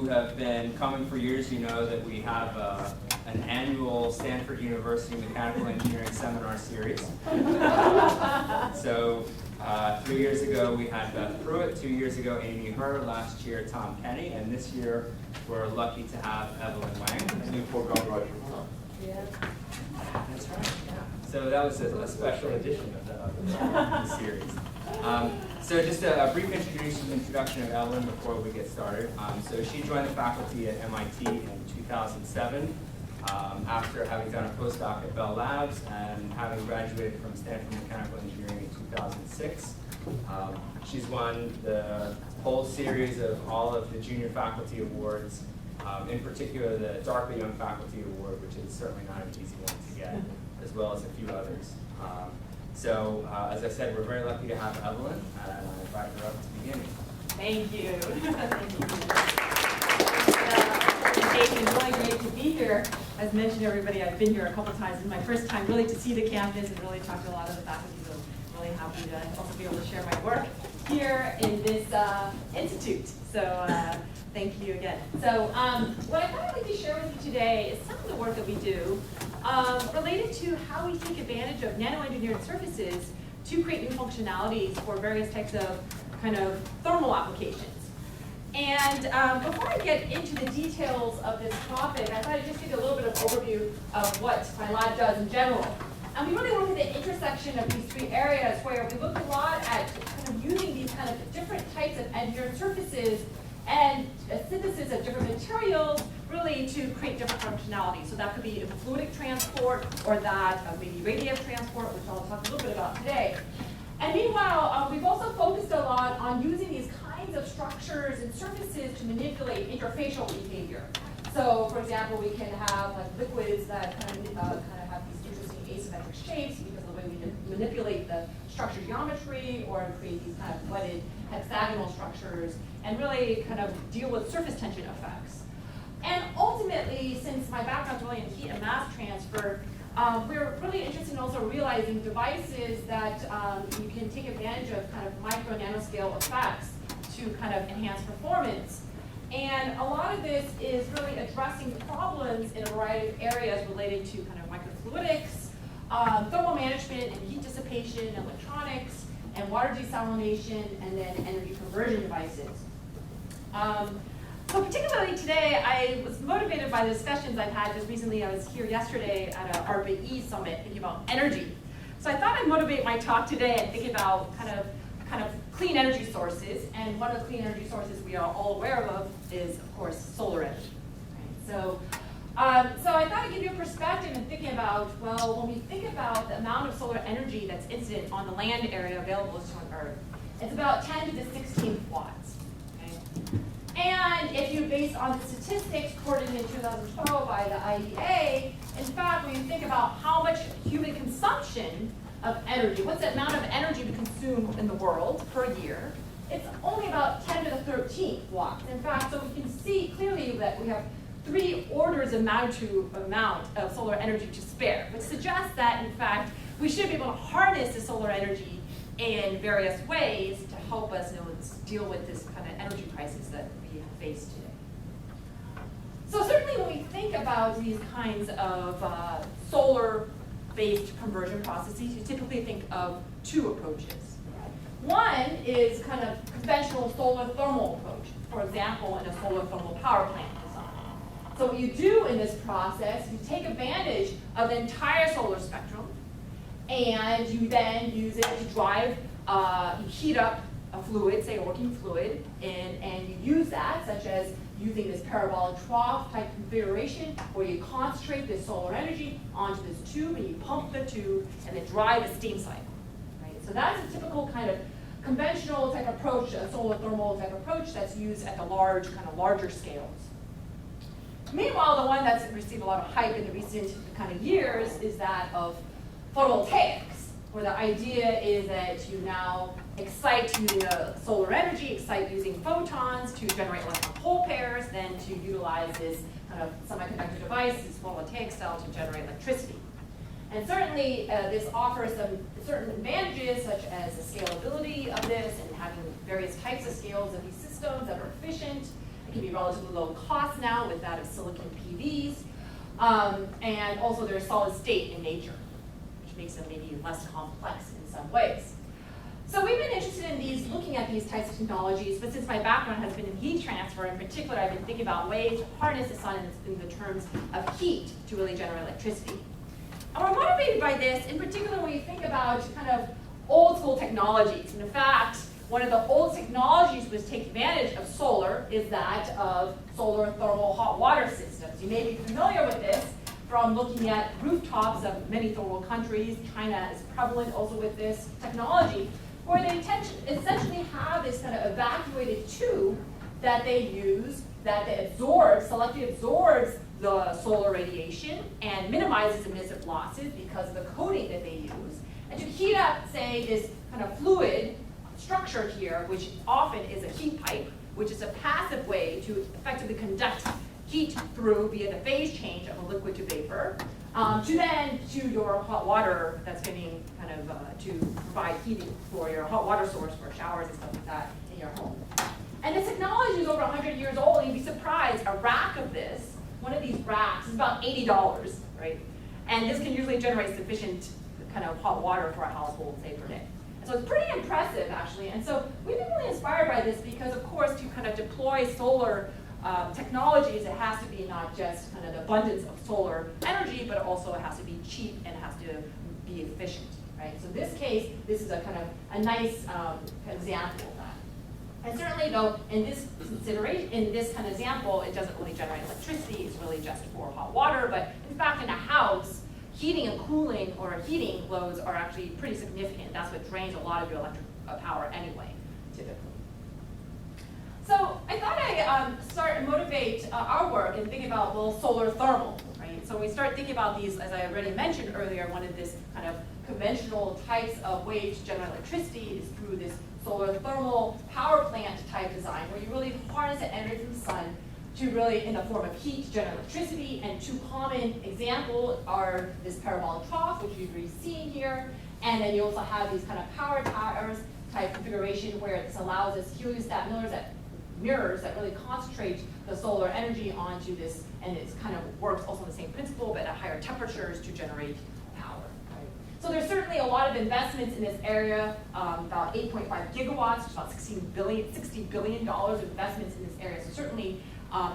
have been coming for years, you know that we have an annual Stanford University Mechanical Engineering Seminar Series. So 3 years ago we had Beth Pruitt, 2 years ago Amy Herr, last year Tom Kenny, and this year we're lucky to have Evelyn Wang. And you forgot Roger. Yeah. That's right, yeah. So that was a special edition of the series. So just a brief introduction of Evelyn before we get started. So she joined the faculty at MIT in 2007 after having done a postdoc at Bell Labs and having graduated from Stanford Mechanical Engineering in 2006. She's won the whole series of all of the junior faculty awards, in particular the DARPA Young Faculty Award, which is certainly not an easy one to get, as well as a few others. So, as I said, we're very lucky to have Evelyn, and I invite her up to begin. Thank you. Thank you. It's really great to be here. As mentioned, everybody, I've been here a couple times. This is my first time really to see the campus and really talk to a lot of the faculty, so I'm really happy to also be able to share my work here in this institute. So thank you again. So what I thought I'd like to share with you today is some of the work that we do related to how we take advantage of nano-engineered surfaces to create new functionalities for various types of kind of thermal applications. And before I get into the details of this topic, I thought I'd just give you a little bit of overview of what my lab does in general. And we really look at the intersection of these three areas where we look a lot at kind of using these kind of different types of engineered surfaces and a synthesis of different materials really to create different functionalities. So that could be fluidic transport or that maybe radiative transport, which I'll talk a little bit about today. And meanwhile, we've also focused a lot on using these kinds of structures and surfaces to manipulate interfacial behavior. So, for example, we can have like liquids that kind of have these interesting asymmetric shapes because of the way we manipulate the structure geometry, or create these kind of flooded hexagonal structures, and really kind of deal with surface tension effects. And ultimately, since my background is really in heat and mass transfer, we're really interested in also realizing devices that you can take advantage of kind of micro nanoscale effects to kind of enhance performance. And a lot of this is really addressing problems in a variety of areas related to kind of microfluidics, thermal management and heat dissipation, electronics, and water desalination, and then energy conversion devices. So particularly today, I was motivated by the discussions I've had just recently. I was here yesterday at a RBE summit thinking about energy. So I thought I'd motivate my talk today and think about kind of clean energy sources. And one of the clean energy sources we are all aware of is, of course, solar energy. Right? So I thought I'd give you a perspective in thinking about, well, when we think about the amount of solar energy that's incident on the land area available to us on Earth, it's about 10 to the 16th watts. And if you base on the statistics reported in 2012 by the IEA, in fact, when you think about how much human consumption of energy, what's the amount of energy we consume in the world per year, it's only about 10 to the 13th watts. In fact, so we can see clearly that we have 3 orders of magnitude amount of solar energy to spare, which suggests that, in fact, we should be able to harness the solar energy in various ways to help us deal with this kind of energy crisis that we face today. So certainly when we think about these kinds of solar-based conversion processes, you typically think of 2 approaches. One is kind of conventional solar thermal approach, for example, in a solar thermal power plant design. So what you do in this process, you take advantage of the entire solar spectrum, and you then use it to drive, you heat up a fluid, say a working fluid, and you use that, such as using this parabolic trough type configuration where you concentrate this solar energy onto this tube and you pump the tube and then drive a steam cycle. Right? So that's a typical kind of conventional type approach, a solar thermal type approach that's used at the larger scales. Meanwhile, the one that's received a lot of hype in the recent kind of years is that of photovoltaics, where the idea is that you now excite using solar energy, excite using photons to generate electron hole pairs, then to utilize this kind of semiconductor device, this photovoltaic cell, to generate electricity. And certainly this offers some certain advantages, such as the scalability of this and having various types of scales of these systems that are efficient, It can be relatively low cost now with that of silicon PVs. And also they're solid state in nature, which makes them maybe less complex in some ways. So we've been interested in looking at these types of technologies, but since my background has been in heat transfer in particular, I've been thinking about ways to harness the sun in the terms of heat to really generate electricity. And we're motivated by this, in particular when you think about kind of old school technologies. And in fact, one of the old technologies which take advantage of solar is that of solar thermal hot water systems. You may be familiar with this from looking at rooftops of many third world countries. China is prevalent also with this technology, where they essentially have this kind of evacuated tube that they use, that they selectively absorbs the solar radiation and minimizes emissive losses because of the coating that they use. And to heat up, say, this kind of fluid structure here, which often is a heat pipe, which is a passive way to effectively conduct heat through via the phase change of a liquid to vapor, to your hot water that's getting kind of to provide heating for your hot water source for showers and stuff like that in your home. And this technology is over 100 years old, and you'd be surprised, a rack of this, one of these racks, is about $80, right? And this can usually generate sufficient kind of hot water for a household, say, per day. And so it's pretty impressive, actually. And so we've been really inspired by this because, of course, to kind of deploy solar technologies, it has to be not just kind of the abundance of solar energy, but also it has to be cheap and it has to be efficient, right? So in this case, this is a kind of a nice example of that. And certainly, though, in this kind of example, it doesn't really generate electricity. It's really just for hot water. But in fact, in a house, heating and cooling or heating loads are actually pretty significant. That's what drains a lot of your electric power anyway, typically. So I thought I'd start and motivate our work and think about, well, solar thermal, right? So we start thinking about these, as I already mentioned earlier, one of this kind of conventional types of ways to generate electricity is through this solar thermal power plant type design, where you really harness the energy from the sun to really, in the form of heat, to generate electricity. And two common examples are this parabolic trough, which you've already seen here, and then you also have these kind of power towers type configuration where this allows us heliostat mirrors that really concentrate the solar energy onto this, and it kind of works also on the same principle, but at higher temperatures to generate power. Right? So there's certainly a lot of investments in this area, about 8.5 gigawatts, which is about $60 billion of investments in this area. So certainly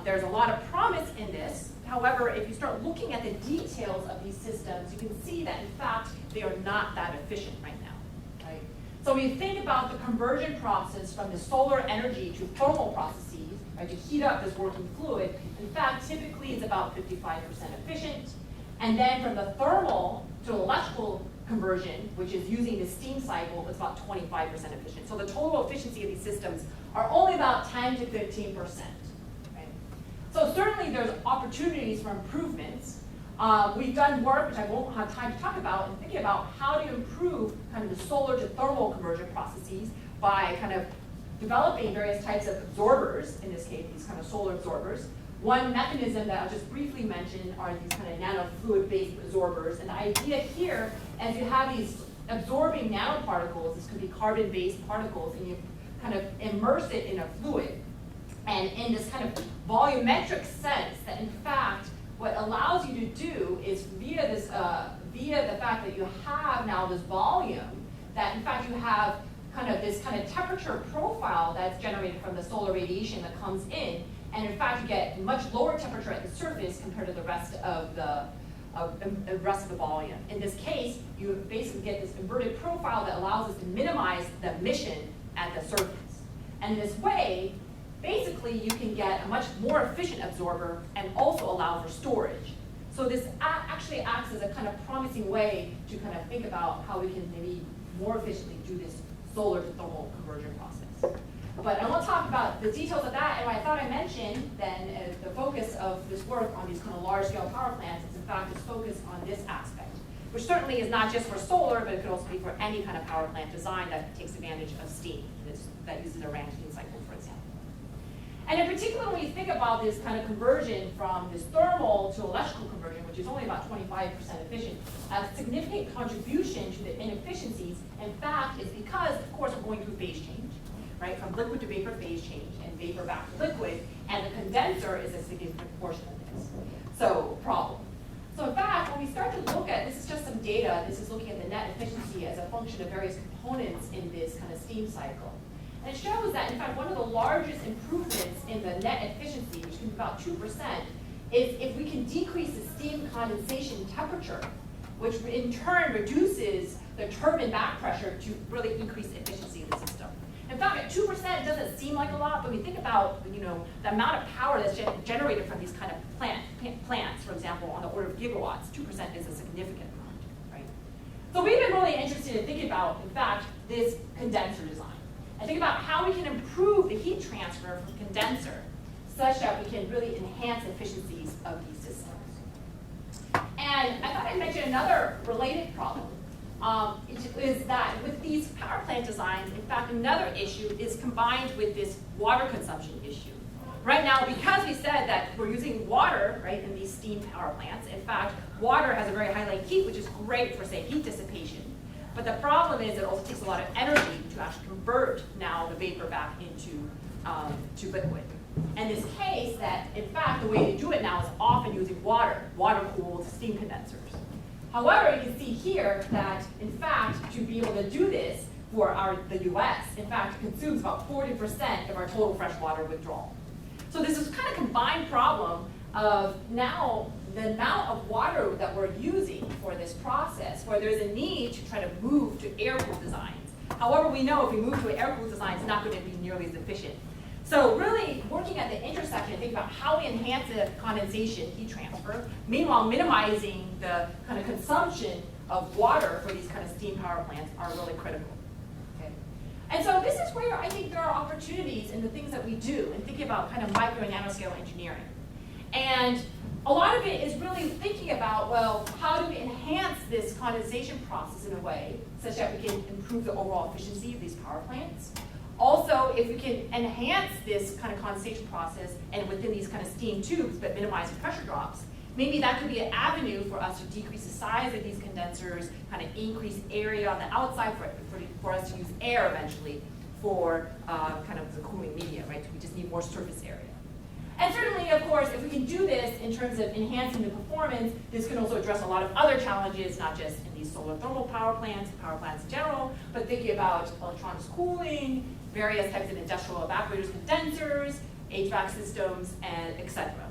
there's a lot of promise in this. However, if you start looking at the details of these systems, you can see that in fact they are not that efficient right now. So when you think about the conversion process from the solar energy to thermal processes, right, to heat up this working fluid, in fact, typically it's about 55% efficient. And then from the thermal to electrical conversion, which is using the steam cycle, it's about 25% efficient. So the total efficiency of these systems are only about 10 to 15%. Right? So certainly there's opportunities for improvements. We've done work, which I won't have time to talk about, in thinking about how to improve kind of the solar to thermal conversion processes by kind of developing various types of absorbers, in this case, these kind of solar absorbers. One mechanism that I'll just briefly mention are these kind of nanofluid-based absorbers. And the idea here, as you have these absorbing nanoparticles, this could be carbon-based particles, and you kind of immerse it in a fluid. And in this kind of volumetric sense, that in fact, what allows you to do is via the fact that you have now this volume, that in fact you have this kind of temperature profile that's generated from the solar radiation that comes in, and in fact you get much lower temperature at the surface compared to the rest of the volume. In this case, you basically get this inverted profile that allows us to minimize the emission at the surface. And this way, basically, you can get a much more efficient absorber and also allow for storage. So this actually acts as a kind of promising way to kind of think about how we can maybe more efficiently do this solar to thermal conversion process. But I won't talk about the details of that, and what I thought I mentioned then, the focus of this work on these kind of large-scale power plants is in fact this focus on this aspect, which certainly is not just for solar, but it could also be for any kind of power plant design that takes advantage of steam, that uses a Rankine cycle, for example. And in particular, when you think about this kind of conversion from this thermal to electrical conversion, which is only about 25% efficient, a significant contribution to the inefficiencies, in fact, is because, of course, we're going through phase change, right? From liquid to vapor phase change. And vapor back to liquid, and the condenser is a significant portion of this. So, problem. So in fact, when we start to look at, this is just some data, this is looking at the net efficiency as a function of various components in this kind of steam cycle. And it shows that, in fact, one of the largest improvements in the net efficiency, which can be about 2%, is if we can decrease the steam condensation temperature, which in turn reduces the turbine back pressure to really increase the efficiency of the system. In fact, at 2% doesn't seem like a lot, but when you think about the amount of power that's generated from these kind of plants, for example, on the order of gigawatts, 2% is a significant amount, right? So we've been really interested in thinking about, in fact, this condenser design. And think about how we can improve the heat transfer from the condenser such that we can really enhance the efficiencies of these systems. And I thought I'd mention another related problem. Is that with these power plant designs, in fact, another issue is combined with this water consumption issue. Right now, because we said that we're using water, right, in these steam power plants, in fact, water has a very high latent heat, which is great for, say, heat dissipation. But the problem is it also takes a lot of energy to actually convert now the vapor back into to liquid. And this case that, in fact, the way to do it now is often using water-cooled steam condensers. However, you can see here that, in fact, to be able to do this for the US, in fact, it consumes about 40% of our total freshwater withdrawal. So this is kind of combined problem of now the amount of water that we're using for this process, where there's a need to try to move to air-cooled designs. However, we know if we move to an air-cooled design, it's not going to be nearly as efficient. So really working at the intersection, think about how we enhance the condensation heat transfer, meanwhile minimizing the kind of consumption of water for these kind of steam power plants are really critical. Okay? And so this is where I think there are opportunities in the things that we do and thinking about kind of micro and nanoscale engineering. And a lot of it is really thinking about, well, how do we enhance this condensation process in a way such that we can improve the overall efficiency of these power plants? Also, if we can enhance this kind of condensation process and within these kind of steam tubes, but minimize the pressure drops, maybe that could be an avenue for us to decrease the size of these condensers, kind of increase area on the outside for us to use air eventually for kind of the cooling media, right? We just need more surface area. And certainly, of course, if we can do this in terms of enhancing the performance, this can also address a lot of other challenges, not just in these solar thermal power plants in general, but thinking about electronics cooling, various types of industrial evaporators, condensers, HVAC systems, and et cetera.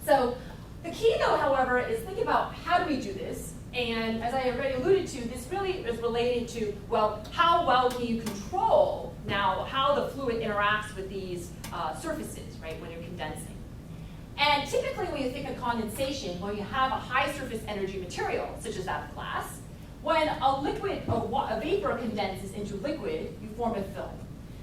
So the key, though, however, is thinking about how do we do this? And as I already alluded to, this really is related to, well, how well can you control now how the fluid interacts with these surfaces, right, when you're condensing. And typically when you think of condensation, when you have a high surface energy material, such as that of glass, when a vapor condenses into liquid, you form a film.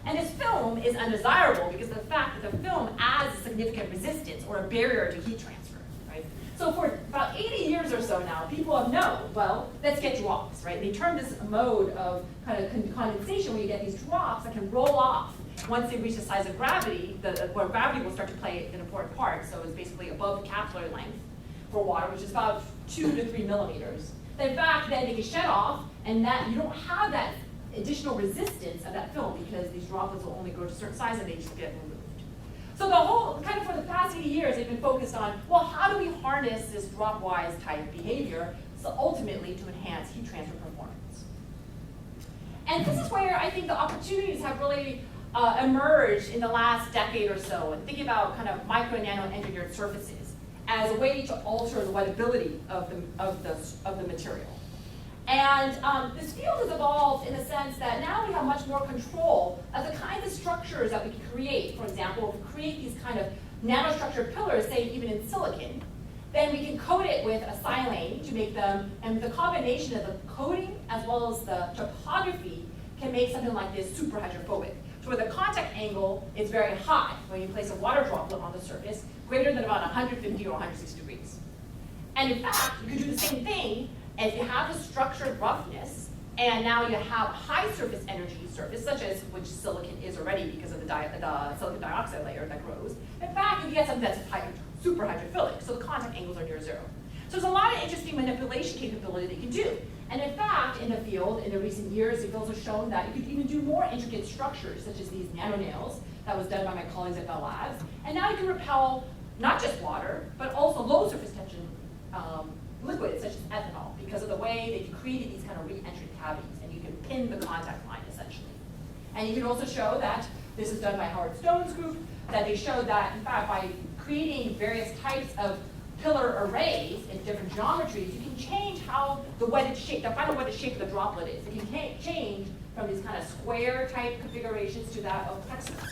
And this film is undesirable because of the fact that the film adds a significant resistance or a barrier to heat transfer, right? So for about 80 years or so now, people have known, well, let's get drops, right? They term this mode of kind of condensation where you get these drops that can roll off once they reach the size of gravity, where gravity will start to play an important part. So it's basically above the capillary length for water, which is about 2 to 3 millimeters. In fact, then they can shed off, and that you don't have that additional resistance of that film because these droplets will only grow to a certain size and they just get removed. So the whole, kind of for the past 80 years, they've been focused on, well, how do we harness this dropwise type behavior so ultimately to enhance heat transfer performance? And this is where I think the opportunities have really emerged in the last decade or so, and thinking about kind of micro and nano engineered surfaces as a way to alter the wettability of the material. And this field has evolved in the sense that now we have much more control of the kinds of structures that we can create. For example, if we create these kind of nanostructured pillars, say even in silicon, then we can coat it with a silane to make them, and the combination of the coating as well as the topography can make something like this super hydrophobic. So where the contact angle is very high when you place a water droplet on the surface, greater than about 150 or 160 degrees. And in fact, you can do the same thing if you have the structured roughness, and now you have high surface energy surface, such as which silicon is already because of the silicon dioxide layer that grows. In fact, you get something that's super hydrophilic, so the contact angles are near zero. So there's a lot of interesting manipulation capability that you can do. And in fact, in the field, in the recent years, the fields have shown that you could even do more intricate structures, such as these nanonails, that was done by my colleagues at Bell Labs. And now you can repel not just water, but also low surface tension liquids such as ethanol because of the way that you created these kind of re-entry cavities, and you can pin the contact line essentially. And you can also show that, this is done by Howard Stone's group, that they showed that in fact by creating various types of pillar arrays in different geometries, you can change how the wetted shape, the final wetted shape of the droplet is. It can change from these kind of square type configurations to that of hexagon.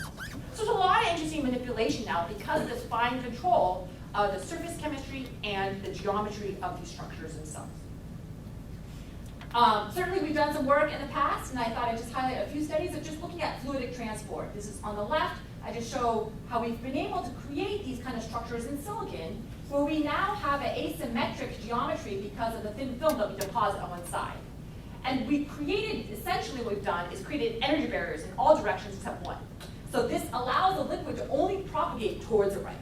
So there's a lot of interesting manipulation now because of this fine control of the surface chemistry and the geometry of these structures themselves. Certainly we've done some work in the past, and I thought I'd just highlight a few studies of just looking at fluidic transport. This is on the left. I just show how we've been able to create these kind of structures in silicon where we now have an asymmetric geometry because of the thin film that we deposit on one side. And we created, essentially what we've done is created energy barriers in all directions except one. So this allows the liquid to only propagate towards the right.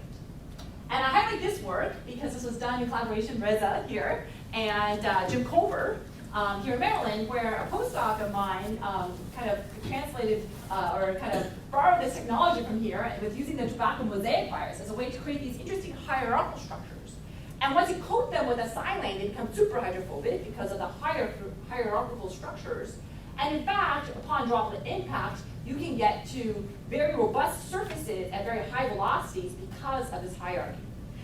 And I highlight this work because this was done in collaboration with Reza here and Jim Culver here in Maryland, where a postdoc of mine kind of translated or kind of borrowed this technology from here with using the tobacco mosaic virus as a way to create these interesting hierarchical structures. And once you coat them with a silane, they become super hydrophobic because of the hierarchical structures. And in fact, upon droplet impact, you can get to very robust surfaces at very high velocities because of this hierarchy.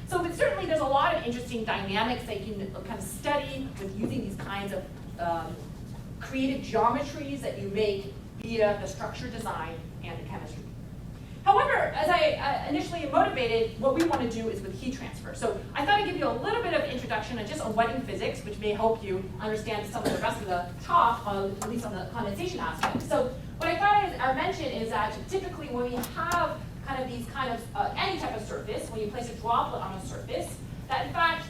So certainly there's a lot of interesting dynamics that you can kind of study with using these kinds of creative geometries that you make via the structure design and the chemistry. However, as I initially motivated, what we want to do is with heat transfer. So I thought I'd give you a little bit of introduction on just on wetting physics, which may help you understand some of the rest of the talk, at least on the condensation aspect. So what I thought I'd mention is that typically when we have kind of these any type of surface, when you place a droplet on a surface, that in fact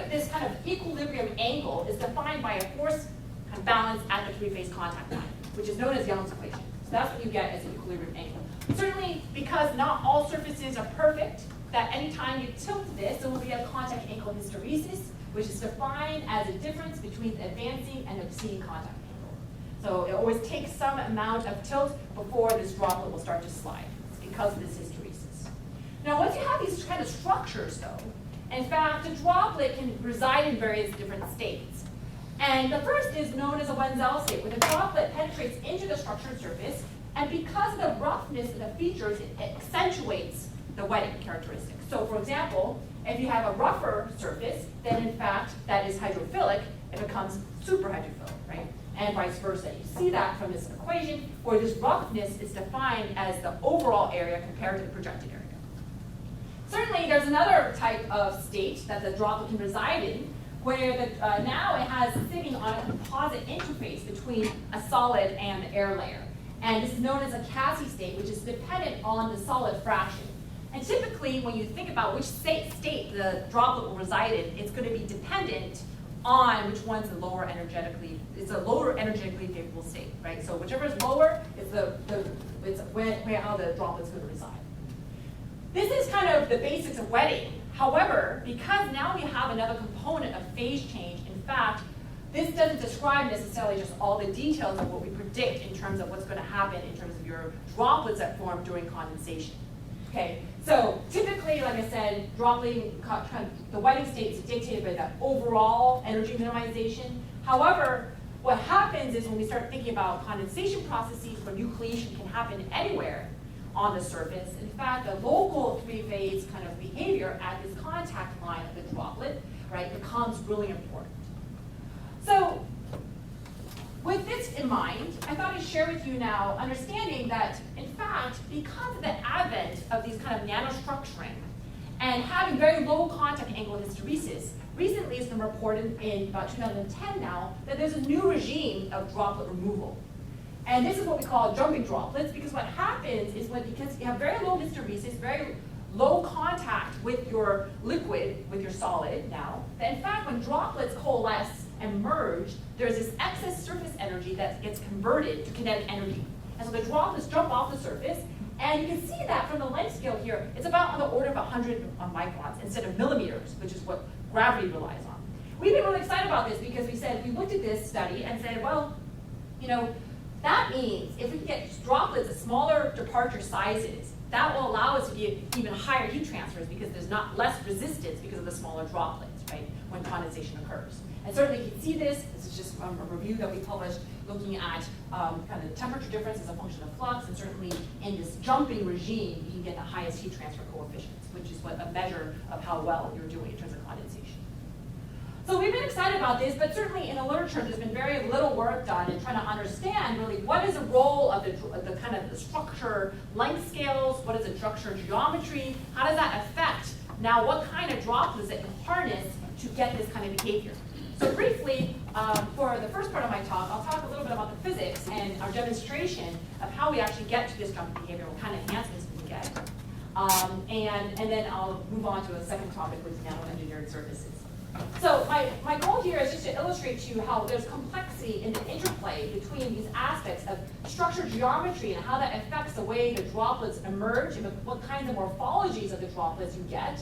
this kind of equilibrium angle is defined by a force kind of balance at the three-phase contact line, which is known as Young's equation. So that's what you get as an equilibrium angle. Certainly, because not all surfaces are perfect, that anytime you tilt this, there will be a contact angle hysteresis, which is defined as a difference between the advancing and obscene contact angle. So it always takes some amount of tilt before this droplet will start to slide. It's because of this hysteresis. Now, once you have these kind of structures, though, in fact, a droplet can reside in various different states. And the first is known as a Wenzel state, where the droplet penetrates into the structured surface, and because of the roughness of the features, it accentuates the wetting characteristics. So for example, if you have a rougher surface, then in fact, that is hydrophilic, it becomes super hydrophilic, right? And vice versa. You see that from this equation, where this roughness is defined as the overall area compared to the projected area. Certainly, there's another type of state that the droplet can reside in, where now it has sitting on a composite interface between a solid and the air layer. And this is known as a Cassie state, which is dependent on the solid fraction. And typically, when you think about which state the droplet will reside in, it's going to be dependent on which one's the lower energetically, it's a lower energetically favorable state, right? So whichever is lower is how the droplet's going to reside. This is kind of the basics of wetting. However, because now we have another component of phase change, in fact, this doesn't describe necessarily just all the details of what we predict in terms of what's going to happen in terms of your droplets that form during condensation. Okay, so typically, like I said, the wetting state is dictated by the overall energy minimization. However, what happens is when we start thinking about condensation processes where nucleation can happen anywhere on the surface, in fact, the local three-phase kind of behavior at this contact line of the droplet, right, becomes really important. So with this in mind, I thought I'd share with you now understanding that, in fact, because of the advent of these kind of nanostructuring and having very low contact angle hysteresis, recently it's been reported in about 2010 now that there's a new regime of droplet removal. And this is what we call jumping droplets, because what happens is because you have very low hysteresis, very low contact with your liquid, with your solid now, that in fact when droplets coalesce and merge, there's this excess surface energy that gets converted to kinetic energy. And so the droplets jump off the surface, and you can see that from the length scale here, it's about on the order of 100 microns instead of millimeters, which is what gravity relies on. We've been really excited about this because we looked at this study and said, well, That means if we can get droplets at smaller departure sizes, that will allow us to get even higher heat transfers because there's not less resistance because of the smaller droplets, right, when condensation occurs. And certainly you can see this. This is just from a review that we published looking at kind of temperature difference as a function of flux, and certainly in this jumping regime, you can get the highest heat transfer coefficients, which is what a measure of how well you're doing in terms of condensation. So we've been excited about this, but certainly in the literature, there's been very little work done in trying to understand really what is the role of the kind of the structure length scales, what is the structure geometry, how does that affect now what kind of droplets that you harness to get this kind of behavior. So briefly, for the first part of my talk, I'll talk a little bit about the physics and our demonstration of how we actually get to this jumping behavior, what kind of enhancements we can get. And then I'll move on to a second topic with nanoengineered surfaces. So my goal here is just to illustrate to you how there's complexity in the interplay between these aspects of structure geometry and how that affects the way the droplets emerge and what kinds of morphologies of the droplets you get,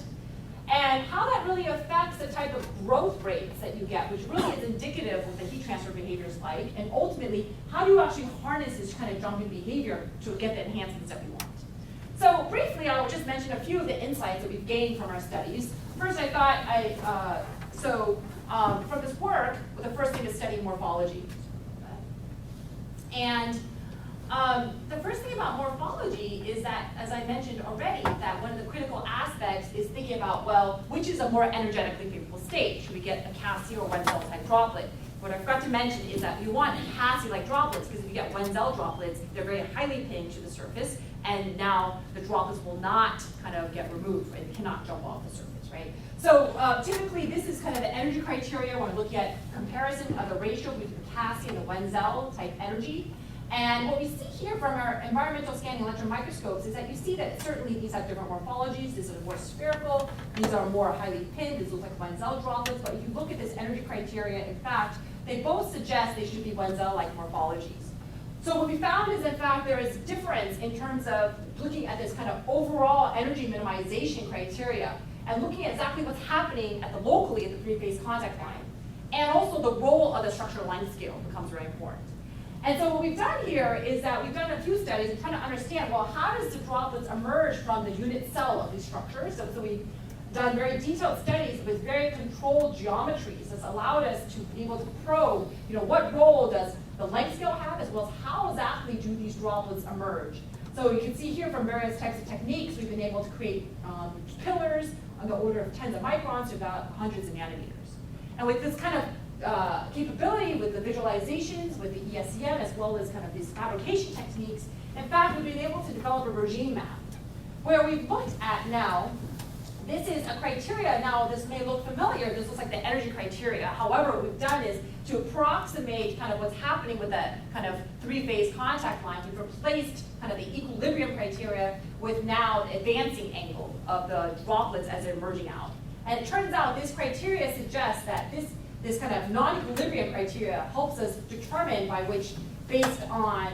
and how that really affects the type of growth rates that you get, which really is indicative of what the heat transfer behavior is like, and ultimately, how do you actually harness this kind of jumping behavior to get the enhancements that we want. So briefly, I'll just mention a few of the insights that we've gained from our studies. First, I thought from this work, the first thing is studying morphology. And the first thing about morphology is that, as I mentioned already, that one of the critical aspects is thinking about, well, which is a more energetically favorable state? Should we get a Cassie or Wenzel type droplet? What I forgot to mention is that you want Cassie-like droplets, because if you get Wenzel droplets, they're very highly pinned to the surface, and now the droplets will not kind of get removed, right? They cannot jump off the surface, right? So typically, this is kind of the energy criteria when we look at comparison of the ratio between the Cassie and the Wenzel type energy. And what we see here from our environmental scanning electron microscopes is that you see that certainly these have different morphologies. This is more spherical. These are more highly pinned. These look like Wenzel droplets. But if you look at this energy criteria, in fact, they both suggest they should be Wenzel-like morphologies. So what we found is, in fact, there is difference in terms of looking at this kind of overall energy minimization criteria and looking at exactly what's happening locally at the three-phase contact line. And also the role of the structural length scale becomes very important. And so what we've done here is that we've done a few studies and trying to understand, well, how does the droplets emerge from the unit cell of these structures? So we've done very detailed studies with very controlled geometries that's allowed us to be able to probe, what role does the length scale have, as well as how exactly do these droplets emerge. So you can see here from various types of techniques, we've been able to create pillars on the order of tens of microns to about hundreds of nanometers. And with this kind of capability, with the visualizations, with the ESCM, as well as kind of these fabrication techniques, in fact, we've been able to develop a regime map where we've looked at now, this is a criteria. Now, this may look familiar. This looks like the energy criteria. However, what we've done is to approximate kind of what's happening with that kind of three-phase contact line. We've replaced kind of the equilibrium criteria with now the advancing angle of the droplets as they're emerging out. And it turns out this criteria suggests that this kind of non-equilibrium criteria helps us determine by which, based on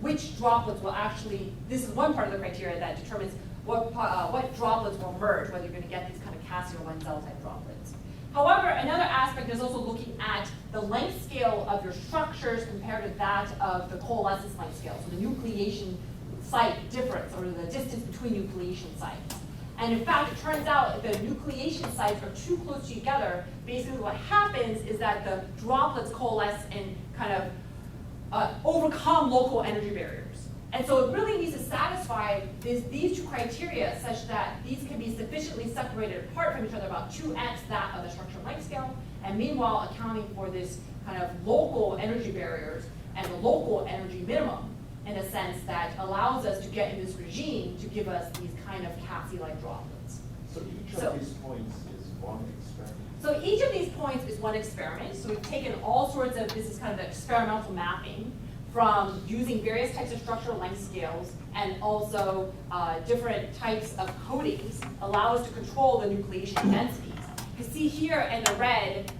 which droplets will actually, this is one part of the criteria that determines what droplets will emerge, whether you're going to get these kind of Cassie or Wenzel type droplets. However, another aspect is also looking at the length scale of your structures compared to that of the coalescence length scale, so the nucleation site difference, or the distance between nucleation sites. And in fact, it turns out if the nucleation sites are too close together, basically what happens is that the droplets coalesce and kind of overcome local energy barriers. And so it really needs to satisfy these two criteria such that these can be sufficiently separated apart from each other, about 2x that of the structural length scale, and meanwhile accounting for this kind of local energy barriers and the local energy minimum, in a sense that allows us to get in this regime to give us these kind of Cassie-like droplets. So each of these points is one experiment? So each of these points is one experiment. So we've taken all sorts of, this is kind of the experimental mapping from using various types of structural length scales and also different types of coatings allow us to control the nucleation densities. You see here in the red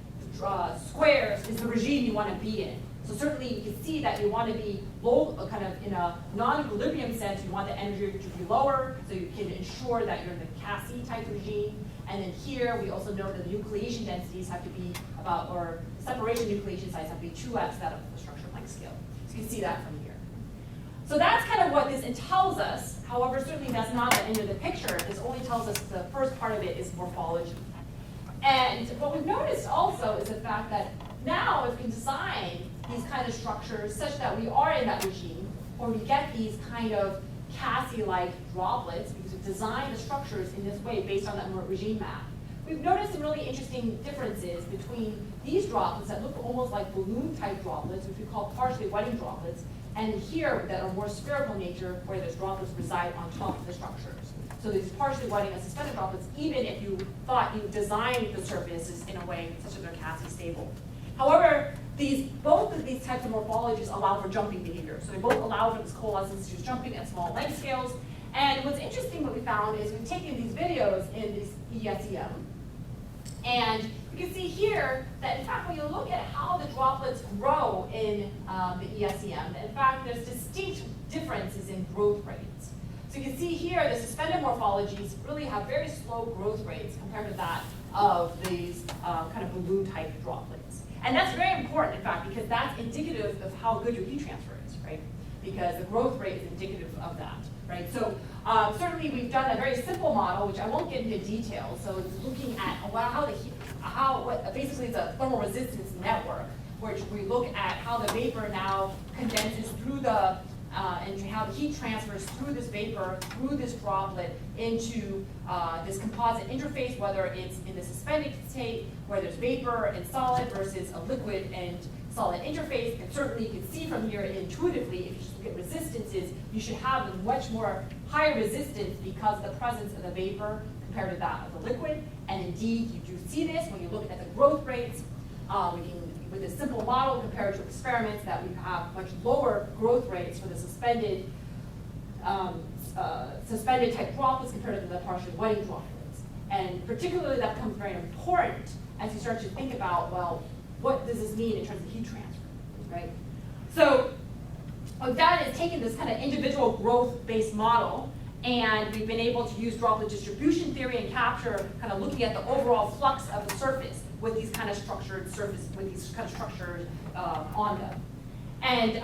squares is the regime you want to be in. So certainly you can see that you want to be low, kind of in a non-equilibrium sense, you want the energy to be lower, so you can ensure that you're in the Cassie type regime. And then here, we also know that the nucleation densities have to be about, or separation nucleation sites have to be 2x that of the structural length scale. So You can see that from here. So that's kind of what this tells us. However, certainly that's not the end of the picture. This only tells us the first part of it is morphology. And what we've noticed also is the fact that now if we design these kind of structures such that we are in that regime, or we get these kind of Cassie-like droplets, because we've designed the structures in this way based on that regime map, we've noticed some really interesting differences between these droplets that look almost like balloon-type droplets, which we call partially wetting droplets, and here that are more spherical nature, where those droplets reside on top of the structures. So these partially wetting and suspended droplets, even if you thought you designed the surfaces in a way such that they're Cassie stable. However, both of these types of morphologies allow for jumping behavior. So they both allow for this coalescence to jumping at small length scales. And what's interesting, what we found is we've taken these videos in this ESEM, and you can see here that in fact when you look at how the droplets grow in the ESEM, in fact there's distinct differences in growth rates. So you can see here the suspended morphologies really have very slow growth rates compared to that of these kind of balloon type droplets. And that's very important in fact because that's indicative of how good your heat transfer is, right? Because the growth rate is indicative of that, right? So certainly we've done a very simple model, which I won't get into detail. So it's looking at basically it's a thermal resistance network, which we look at how the vapor now condenses through the, and how the heat transfers through this vapor, through this droplet into this composite interface, whether it's in the suspended state, where there's vapor and solid versus a liquid and solid interface. And certainly you can see from here intuitively, if you just look at resistances, you should have a much more higher resistance because of the presence of the vapor compared to that of the liquid. And indeed, you do see this when you look at the growth rates. With a simple model compared to experiments, that we have much lower growth rates for the suspended type droplets compared to the partially wetting droplets. And particularly that becomes very important as you start to think about, well, what does this mean in terms of heat transfer, right? So what we've done is taken this kind of individual growth-based model, and we've been able to use droplet distribution theory and capture kind of looking at the overall flux of the surface with these kind of structured surface, with these kind of structures on them. And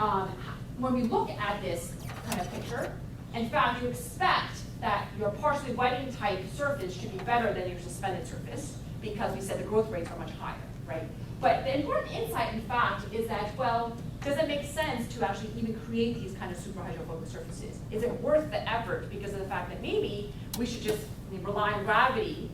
when we look at this kind of picture, in fact, you expect that your partially wetting type surface should be better than your suspended surface because we said the growth rates are much higher, right? But the important insight, in fact, is that, well, does it make sense to actually even create these kind of superhydrophobic surfaces? Is it worth the effort because of the fact that maybe we should just rely on gravity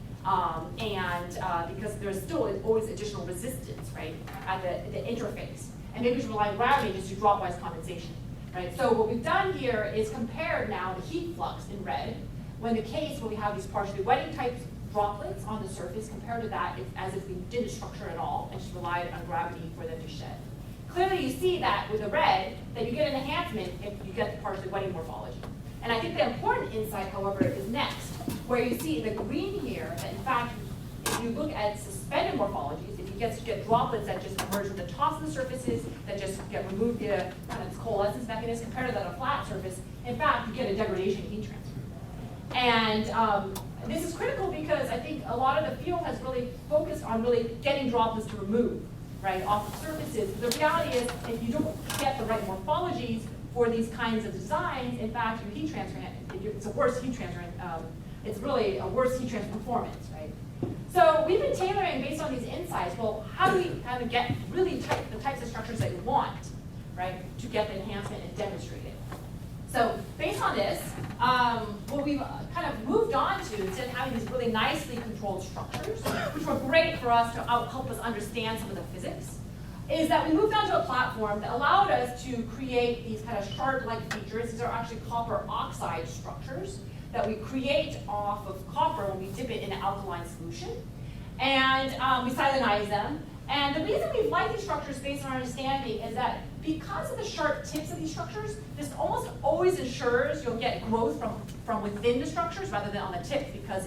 because there's still always additional resistance, right, at the interface. And maybe we should rely on gravity just to dropwise condensation, right? So what we've done here is compared now the heat flux in red when the case where we have these partially wetting type droplets on the surface compared to that as if we didn't structure at all and just relied on gravity for them to shed. Clearly you see that with the red, that you get an enhancement if you get the partially wetting morphology. And I think the important insight, however, is next, where you see the green here, that in fact, if you look at suspended morphologies, if you get droplets that just emerge from the tops of the surfaces, that just get removed via kind of this coalescence mechanism, compared to that on a flat surface, in fact, you get a degradation in heat transfer. And this is critical because I think a lot of the field has really focused on really getting droplets to remove, right, off of surfaces. But the reality is, if you don't get the right morphologies for these kinds of designs, in fact, your heat transfer, it's a worse heat transfer, it's really a worse heat transfer performance, right? So we've been tailoring based on these insights, well, how do we kind of get really the types of structures that you want, right, to get the enhancement and demonstrate it? So based on this, what we've kind of moved on to, instead of having these really nicely controlled structures, which were great for us to help us understand some of the physics, is that we moved on to a platform that allowed us to create these kind of shard-like features. These are actually copper oxide structures that we create off of copper when we dip it in an alkaline solution. And we silanize them. And the reason we like these structures based on our understanding is that because of the sharp tips of these structures, this almost always ensures you'll get growth from within the structures rather than on the tips, because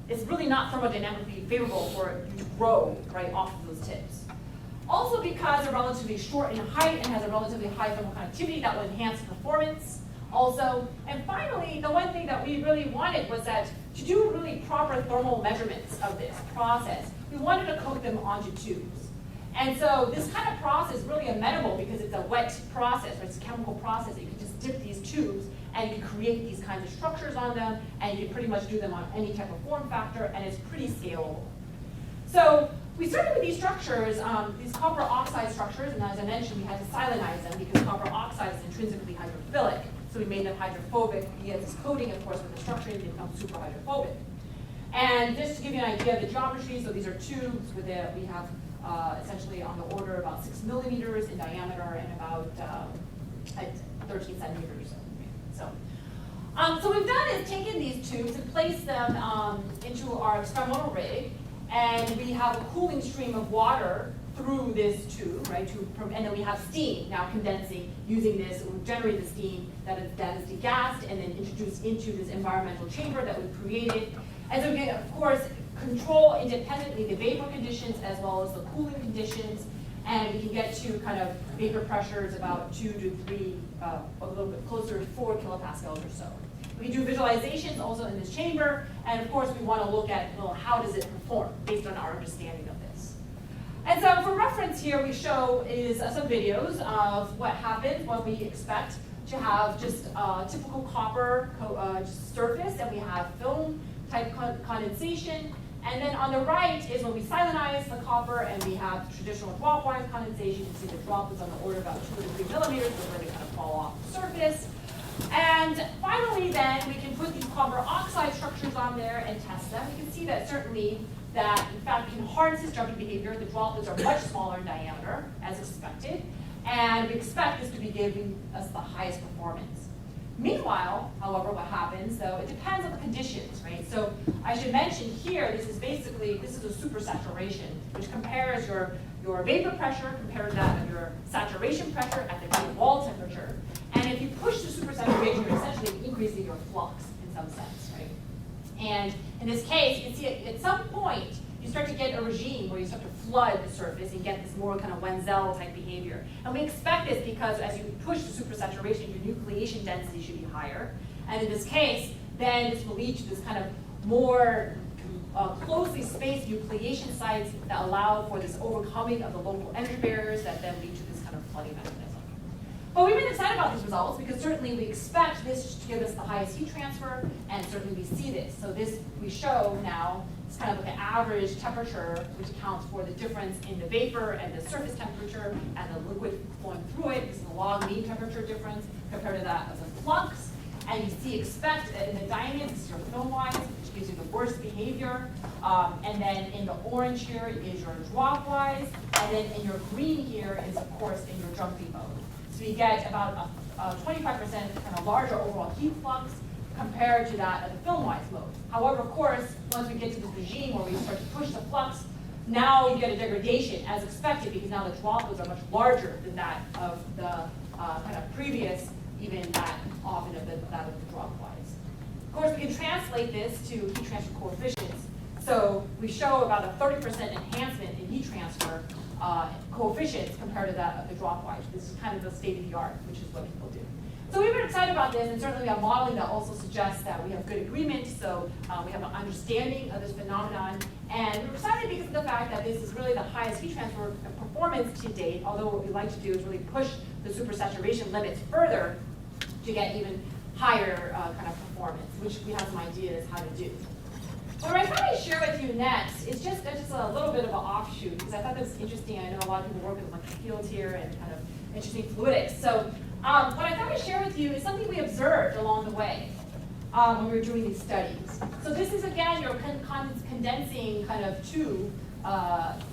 it's really not thermodynamically favorable for you to grow right off of those tips. Also because they're relatively short in height and has a relatively high thermal conductivity that will enhance performance also. And finally, the one thing that we really wanted was that to do really proper thermal measurements of this process, we wanted to coat them onto tubes. And so this kind of process is really amenable because it's a wet process, or it's a chemical process. You can just dip these tubes and you can create these kinds of structures on them, and you can pretty much do them on any type of form factor, and it's pretty scalable. So we started with these structures, these copper oxide structures, and as I mentioned, we had to silanize them because copper oxide is intrinsically hydrophilic. So we made them hydrophobic. We get this coating, of course, with the structure, they become super hydrophobic. And just to give you an idea of the geometry, so these are tubes with we have essentially on the order about 6 millimeters in diameter and about 13 centimeters. So what we've done is taken these tubes and placed them into our experimental rig, and we have a cooling stream of water through this tube, right? And then we have steam now condensing using this. We generate the steam that is degassed and then introduced into this environmental chamber that we've created. And so we can, of course, control independently the vapor conditions as well as the cooling conditions, and we can get to kind of vapor pressures about 2 to 3, a little bit closer to 4 kilopascals or so. We do visualizations also in this chamber, and of course we want to look at, well, how does it perform based on our understanding of this. And so for reference here, we show is some videos of what happens when we expect to have just typical copper surface, and we have film type condensation. And then on the right is when we silanize the copper and we have traditional dropwise condensation. You can see the droplets on the order of about 2 to 3 millimeters before they kind of fall off the surface. And finally then, we can put these copper oxide structures on there and test them. You can see that certainly that, in fact, we can harness this jumping behavior. The droplets are much smaller in diameter, as expected. And we expect this to be giving us the highest performance. Meanwhile, however, what happens, though, it depends on the conditions, right? So I should mention here, this is a supersaturation, which compares your vapor pressure compared to that of your saturation pressure at the gate wall temperature. And if you push the supersaturation, you're essentially increasing your flux in some sense, right? And in this case, you can see at some point, you start to get a regime where you start to flood the surface and get this more kind of Wenzel type behavior. And we expect this because as you push the supersaturation, your nucleation density should be higher. And in this case, then this will lead to this kind of more closely spaced nucleation sites that allow for this overcoming of the local energy barriers that then lead to this kind of flooding mechanism. But we've been excited about these results because certainly we expect this to give us the highest heat transfer, and certainly we see this. So this we show now is kind of like an average temperature, which accounts for the difference in the vapor and the surface temperature and the liquid flowing through it. This is the log mean temperature difference compared to that of the flux. And you see expect in the diamonds, this is your film wise, which gives you the worst behavior. And then in the orange here is your drop wise. And then in your green here is, of course, in your jumping mode. So you get about a 25% kind of larger overall heat flux compared to that of the film-wise mode. However, of course, once we get to this regime where we start to push the flux, now you get a degradation as expected because now the droplets are much larger than that of the kind of previous, even that often of that of the drop-wise. Of course, we can translate this to heat transfer coefficients. So we show about a 30% enhancement in heat transfer coefficients compared to that of the dropwise. This is kind of the state of the art, which is what people do. So we were excited about this, and certainly we have modeling that also suggests that we have good agreement, so we have an understanding of this phenomenon. And we're excited because of the fact that this is really the highest heat transfer performance to date, although what we like to do is really push the supersaturation limits further to get even higher kind of performance, which we have some ideas how to do. What I thought I'd share with you next is just a little bit of an offshoot, because I thought this was interesting. I know a lot of people work in electric fields here and kind of interesting fluidics. So what I thought I'd share with you is something we observed along the way when we were doing these studies. So this is, again, your condensing kind of tube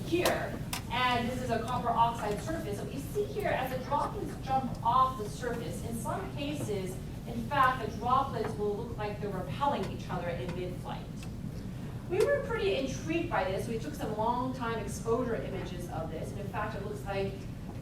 here. And this is a copper oxide surface. So you see here, as the droplets jump off the surface, in some cases, in fact, the droplets will look like they're repelling each other in mid-flight. We were pretty intrigued by this. We took some long time exposure images of this. And in fact, it looks like,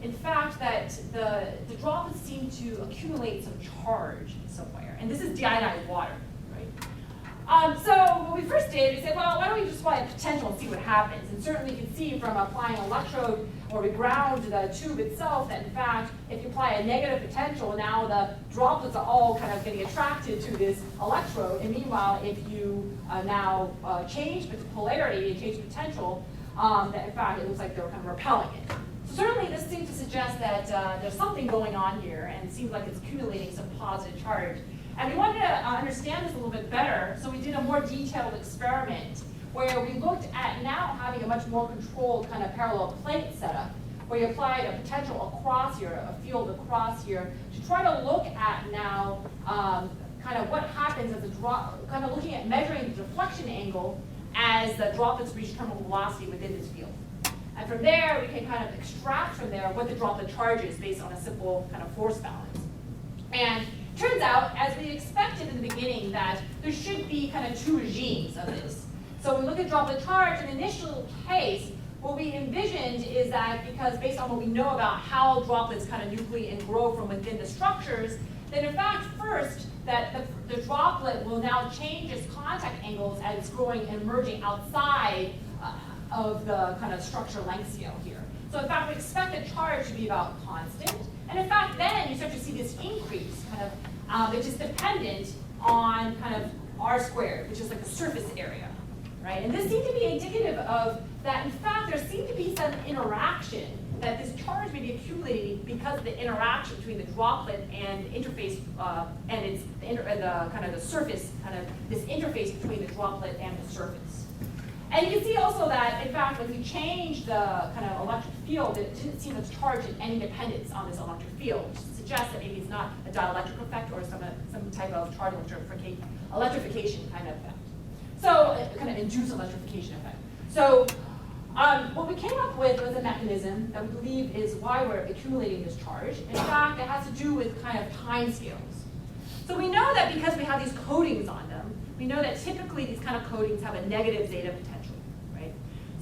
in fact, that the droplets seem to accumulate some charge somewhere. And this is deionized water, right? So what we first did, we said, well, why don't we just apply potential and see what happens? And certainly you can see from applying an electrode or we ground the tube itself that, in fact, if you apply a negative potential, now the droplets are all kind of getting attracted to this electrode. And meanwhile, if you now change the polarity and change the potential, that in fact it looks like they're kind of repelling it. So certainly this seems to suggest that there's something going on here, and it seems like it's accumulating some positive charge. And we wanted to understand this a little bit better, so we did a more detailed experiment where we looked at now having a much more controlled kind of parallel plate setup, where you applied a potential across here, a field across here, to try to look at now kind of what happens as the drop, kind of looking at measuring the deflection angle as the droplets reach terminal velocity within this field. And from there, we can kind of extract from there what the droplet charge is based on a simple kind of force balance. And turns out, as we expected in the beginning, that there should be kind of two regimes of this. So when we look at droplet charge, in the initial case, what we envisioned is that because based on what we know about how droplets kind of nucleate and grow from within the structures, that in fact first, that the droplet will now change its contact angles as it's growing and emerging outside of the kind of structure length scale here. So in fact, we expect the charge to be about constant. And in fact, then you start to see this increase, kind of, which is dependent on kind of R squared, which is like the surface area, right? And this seemed to be indicative of that, in fact, there seemed to be some interaction, that this charge may be accumulating because of the interaction between the droplet and interface, and it's the kind of the surface, kind of this interface between the droplet and the surface. And you can see also that, in fact, when we changed the kind of electric field, it didn't seem to charge in any dependence on this electric field, which suggests that maybe it's not a dielectric effect or some type of charge electrification kind of effect. So, kind of induced electrification effect. So, what we came up with was a mechanism that we believe is why we're accumulating this charge. In fact, it has to do with kind of time scales. So we know that because we have these coatings on them, we know that typically these kind of coatings have a negative zeta potential, right?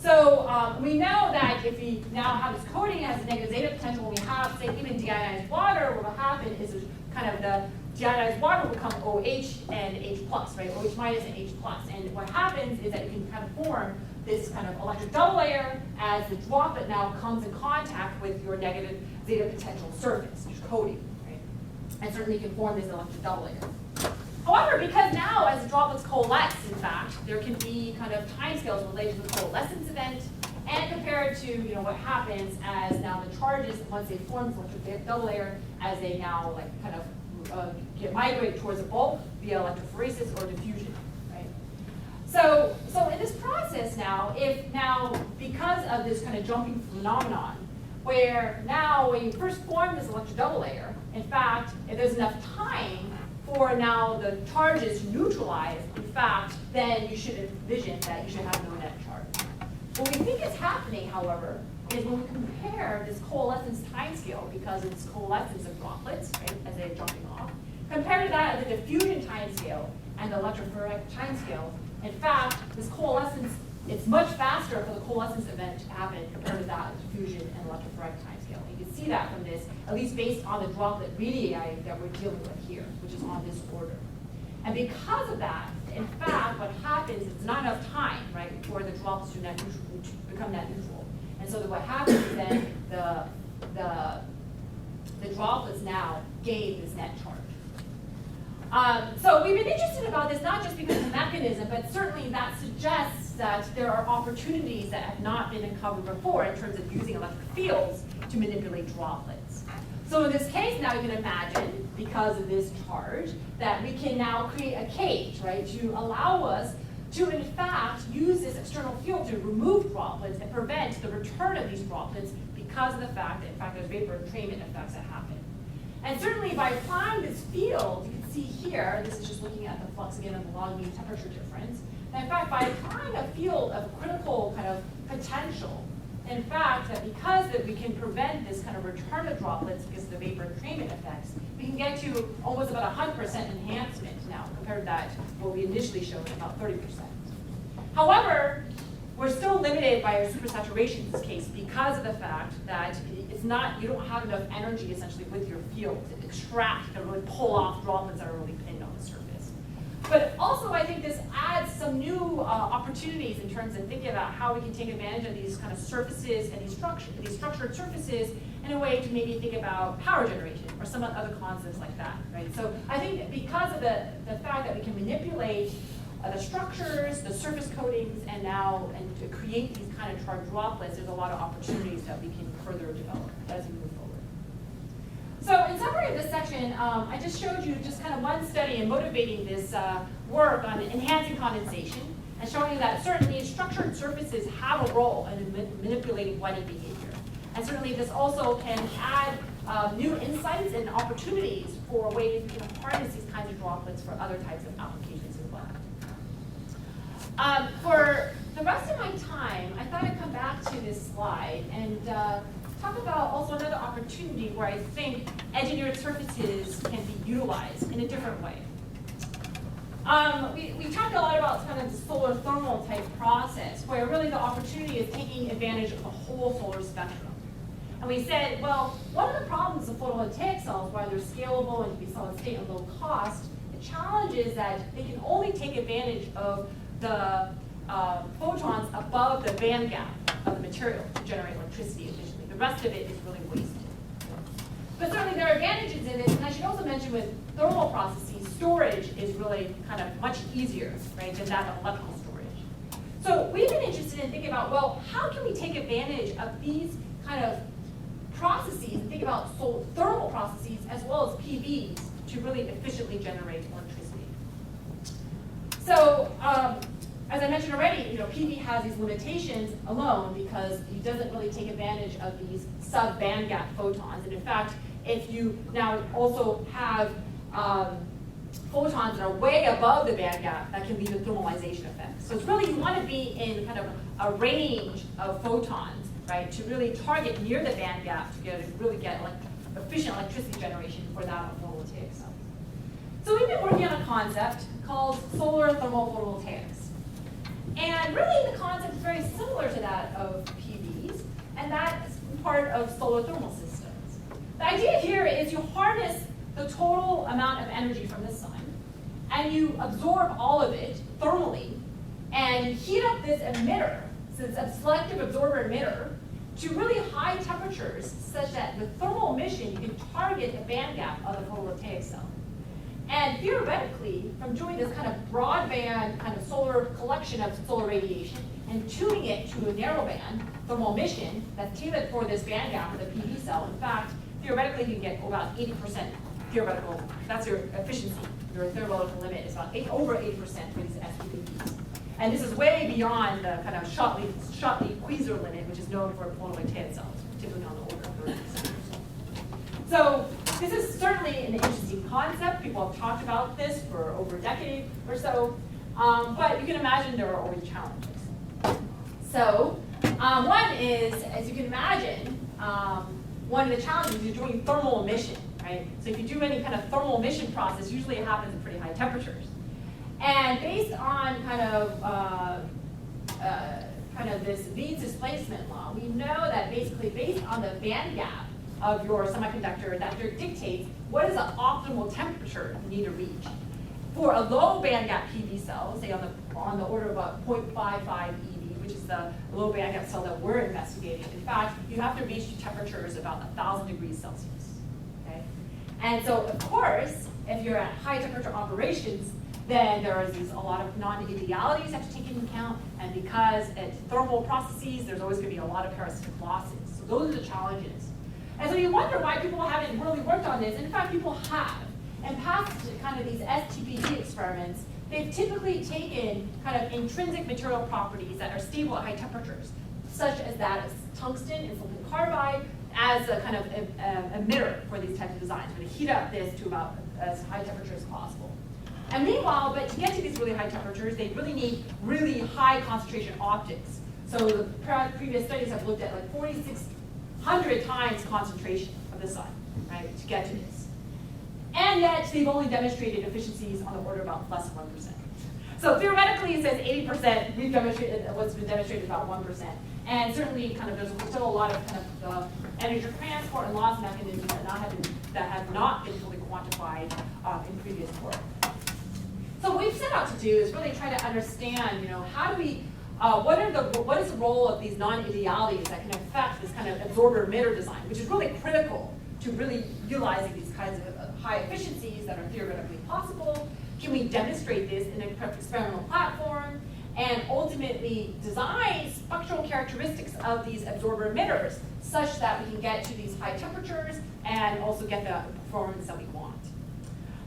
So we know that if we now have this coating that has a negative zeta potential, when we have, say, even deionized water, what will happen is kind of the deionized water will become OH and H plus, right? OH minus and H plus. And what happens is that you can kind of form this kind of electric double layer as the droplet now comes in contact with your negative zeta potential surface, which is coating, right? And certainly you can form this electric double layer. However, because now as the droplets coalesce, in fact, there can be kind of timescales related to the coalescence event and compared to what happens as now the charges, once they form this electric double layer, as they now like kind of migrate towards a bulk via electrophoresis or diffusion, right? So in this process now, because of this kind of jumping phenomenon, where now when you first form this electric double layer, in fact, if there's enough time for now the charges to neutralize, in fact, then you should envision that you should have no net charge. What we think is happening, however, is when we compare this coalescence timescale, because it's coalescence of droplets, right, as they're jumping off, compared to that of the diffusion timescale and the electrophoretic timescale, in fact, this coalescence, it's much faster for the coalescence event to happen compared to that of diffusion and electrophoretic timescale. You can see that from this, at least based on the droplet radii that we're dealing with here, which is on this order. And because of that, in fact, what happens is not enough time, right, for the droplets to become net neutral. And so what happens is then the droplets now gain this net charge. So we've been interested about this not just because of the mechanism, but certainly that suggests that there are opportunities that have not been uncovered before in terms of using electric fields to manipulate droplets. So in this case, now you can imagine, because of this charge, that we can now create a cage, right, to allow us to, in fact, use this external field to remove droplets and prevent the return of these droplets because of the fact that, in fact, there's vapor entrainment effects that happen. And certainly by applying this field, you can see here, this is just looking at the flux again of the log mean temperature difference, that in fact, by applying a field of critical kind of potential, in fact, that because that we can prevent this kind of return of droplets because of the vapor entrainment effects, we can get to almost about 100% enhancement now, compared to that, what we initially showed, about 30%. However, we're still limited by our supersaturation in this case because of the fact that it's not, you don't have enough energy essentially with your field to extract and really pull off droplets that are really pinned on the surface. But also I think this adds some new opportunities in terms of thinking about how we can take advantage of these kind of surfaces and these structured surfaces in a way to maybe think about power generation or some other concepts like that, right? So I think that because of the fact that we can manipulate the structures, the surface coatings, and to create these kind of charged droplets, there's a lot of opportunities that we can further develop as we move forward. So in summary of this section, I just showed you just kind of one study and motivating this work on enhancing condensation and showing you that certainly structured surfaces have a role in manipulating wetting behavior. And certainly this also can add new insights and opportunities for ways we can harness these kinds of droplets for other types of applications as well. For the rest of my time, I thought I'd come back to this slide and talk about also another opportunity where I think engineered surfaces can be utilized in a different way. We talked a lot about kind of the solar thermal type process, where really the opportunity is taking advantage of the whole solar spectrum. And we said, well, one of the problems of photovoltaic cells, while they're scalable and can be solid state and low cost, the challenge is that they can only take advantage of the photons above the band gap of the material to generate electricity efficiently. The rest of it is really wasted. But certainly there are advantages in this, and I should also mention with thermal processes, storage is really kind of much easier, right, than that of electrical storage. So we've been interested in thinking about, well, how can we take advantage of these kind of processes and think about thermal processes as well as PVs to really efficiently generate electricity. So as I mentioned already, PV has these limitations alone because it doesn't really take advantage of these sub-band gap photons. And in fact, if you now also have photons that are way above the band gap, that can lead to thermalization effects. So it's really, you want to be in kind of a range of photons, right, to really target near the band gap to really get efficient electricity generation for that of photovoltaic cells. So we've been working on a concept called solar thermophotovoltaics. And really the concept is very similar to that of PVs, and that's part of solar thermal systems. The idea here is you harness the total amount of energy from the sun, and you absorb all of it thermally, and you heat up this emitter, so it's a selective absorber emitter, to really high temperatures such that with thermal emission, you can target the band gap of the photovoltaic cell. And theoretically, from doing this kind of broadband kind of solar collection of solar radiation and tuning it to a narrowband thermal emission that's tailored for this band gap of the PV cell, in fact, theoretically you can get about 80% theoretical, that's your efficiency. Your theoretical limit is about over 80% for these SPVs. And this is way beyond the kind of Shotley-Queisser limit, which is known for photovoltaic cells, typically on the order of 30%. So this is certainly an interesting concept. People have talked about this for over a decade or so, but you can imagine there are always challenges. So one is, as you can imagine, one of the challenges is doing thermal emission, right? So if you do any kind of thermal emission process, usually it happens at pretty high temperatures. And based on kind of this Wien's displacement law, we know that basically based on the band gap of your semiconductor, that dictates what is the optimal temperature you need to reach. For a low band gap PV cell, say on the order of about 0.55 eV, which is the low band gap cell that we're investigating, in fact, you have to reach temperatures about 1,000 degrees Celsius. Okay? And so, of course, if you're at high temperature operations, then there is a lot of non-idealities you have to take into account, and because at thermal processes, there's always going to be a lot of parasitic losses. So those are the challenges. And so you wonder why people haven't really worked on this, and in fact, people have. In past kind of these STPD experiments, they've typically taken kind of intrinsic material properties that are stable at high temperatures, such as that of tungsten and silicon carbide, as a kind of emitter for these types of designs. We're going to heat up this to about as high temperature as possible. And meanwhile, but to get to these really high temperatures, they really need really high concentration optics. So the previous studies have looked at like 4,600 times concentration of the sun, right, to get to this. And yet they've only demonstrated efficiencies on the order of about less than 1%. So theoretically it says 80%, we've demonstrated, what's been demonstrated is about 1%. And certainly kind of there's still a lot of kind of energy transport and loss mechanisms that have not been fully quantified in previous work. So what we've set out to do is really try to understand, how do we, what is the role of these non-idealities that can affect this kind of absorber emitter design, which is really critical to really utilizing these kinds of high efficiencies that are theoretically possible can we demonstrate this in an experimental platform, and ultimately design spectral characteristics of these absorber emitters such that we can get to these high temperatures and also get the performance that we want.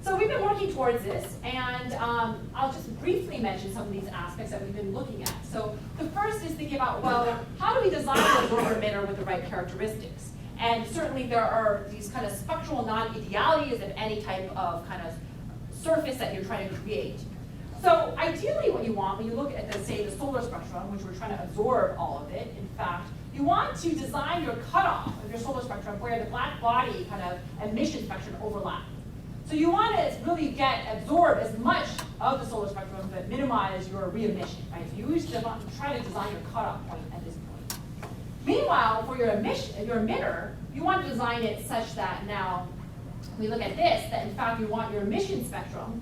So we've been working towards this, and I'll just briefly mention some of these aspects that we've been looking at. So the first is thinking about, well, how do we design an absorber emitter with the right characteristics? And certainly there are these kind of spectral non-idealities of any type of kind of surface that you're trying to create. So ideally what you want when you look at, say, the solar spectrum, which we're trying to absorb all of it, in fact, you want to design your cutoff of your solar spectrum where the black body kind of emission spectrum overlap. So you want to really absorb as much of the solar spectrum but minimize your re-emission, right? So you always try to design your cutoff point at this point. Meanwhile, for your emitter, you want to design it such that now, we look at this, that in fact you want your emission spectrum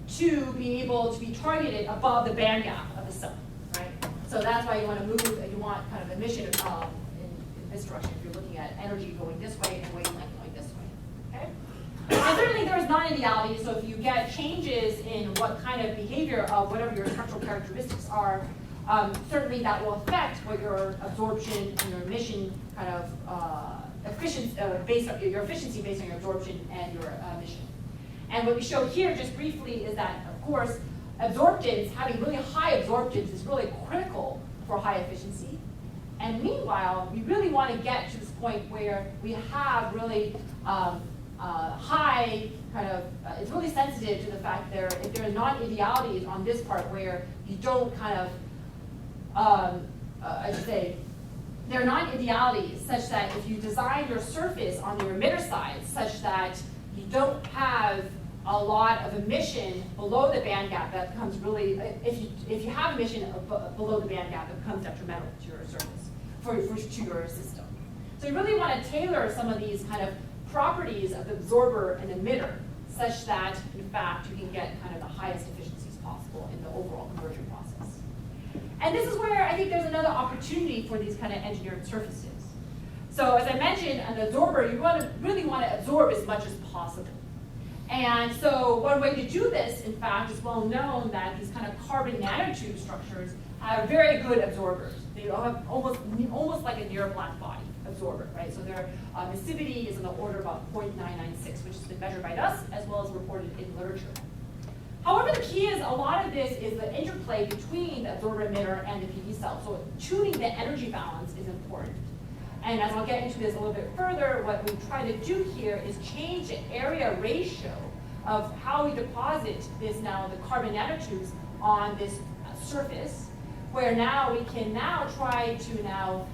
to be able to be targeted above the band gap of the sun, right? So that's why you want to move, you want kind of emission in this direction if you're looking at energy going this way and wavelength going this way, okay? And certainly there's non-ideality, so if you get changes in what kind of behavior of whatever your spectral characteristics are, certainly that will affect what your absorption and your emission kind of efficiency based on your efficiency based on your absorption and your emission. And what we show here just briefly is that, of course, absorptance, having really high absorptance is really critical for high efficiency. And meanwhile, we really want to get to this point where we have really high kind of, it's really sensitive to the fact that if there are non-idealities on this part where you don't kind of, I should say, there are non-idealities such that if you design your surface on your emitter side such that you don't have a lot of emission below the band gap, that becomes really, if you have emission below the band gap, it becomes detrimental to your surface, to your system. So you really want to tailor some of these kind of properties of the absorber and emitter such that, in fact, you can get kind of the highest efficiencies possible in the overall conversion process. And this is where I think there's another opportunity for these kind of engineered surfaces. So as I mentioned, an absorber, you really want to absorb as much as possible. And so one way to do this, in fact, is well known that these kind of carbon nanotube structures have very good absorbers. They have almost like a near black body absorber, right? So their emissivity is in the order of about 0.996, which has been measured by us as well as reported in literature. However, the key is a lot of this is the interplay between the absorber emitter and the PV cell. So tuning the energy balance is important. And as I'll get into this a little bit further, what we try to do here is change the area ratio of how we deposit this now, the carbon nanotubes on this surface, where now we can now try to now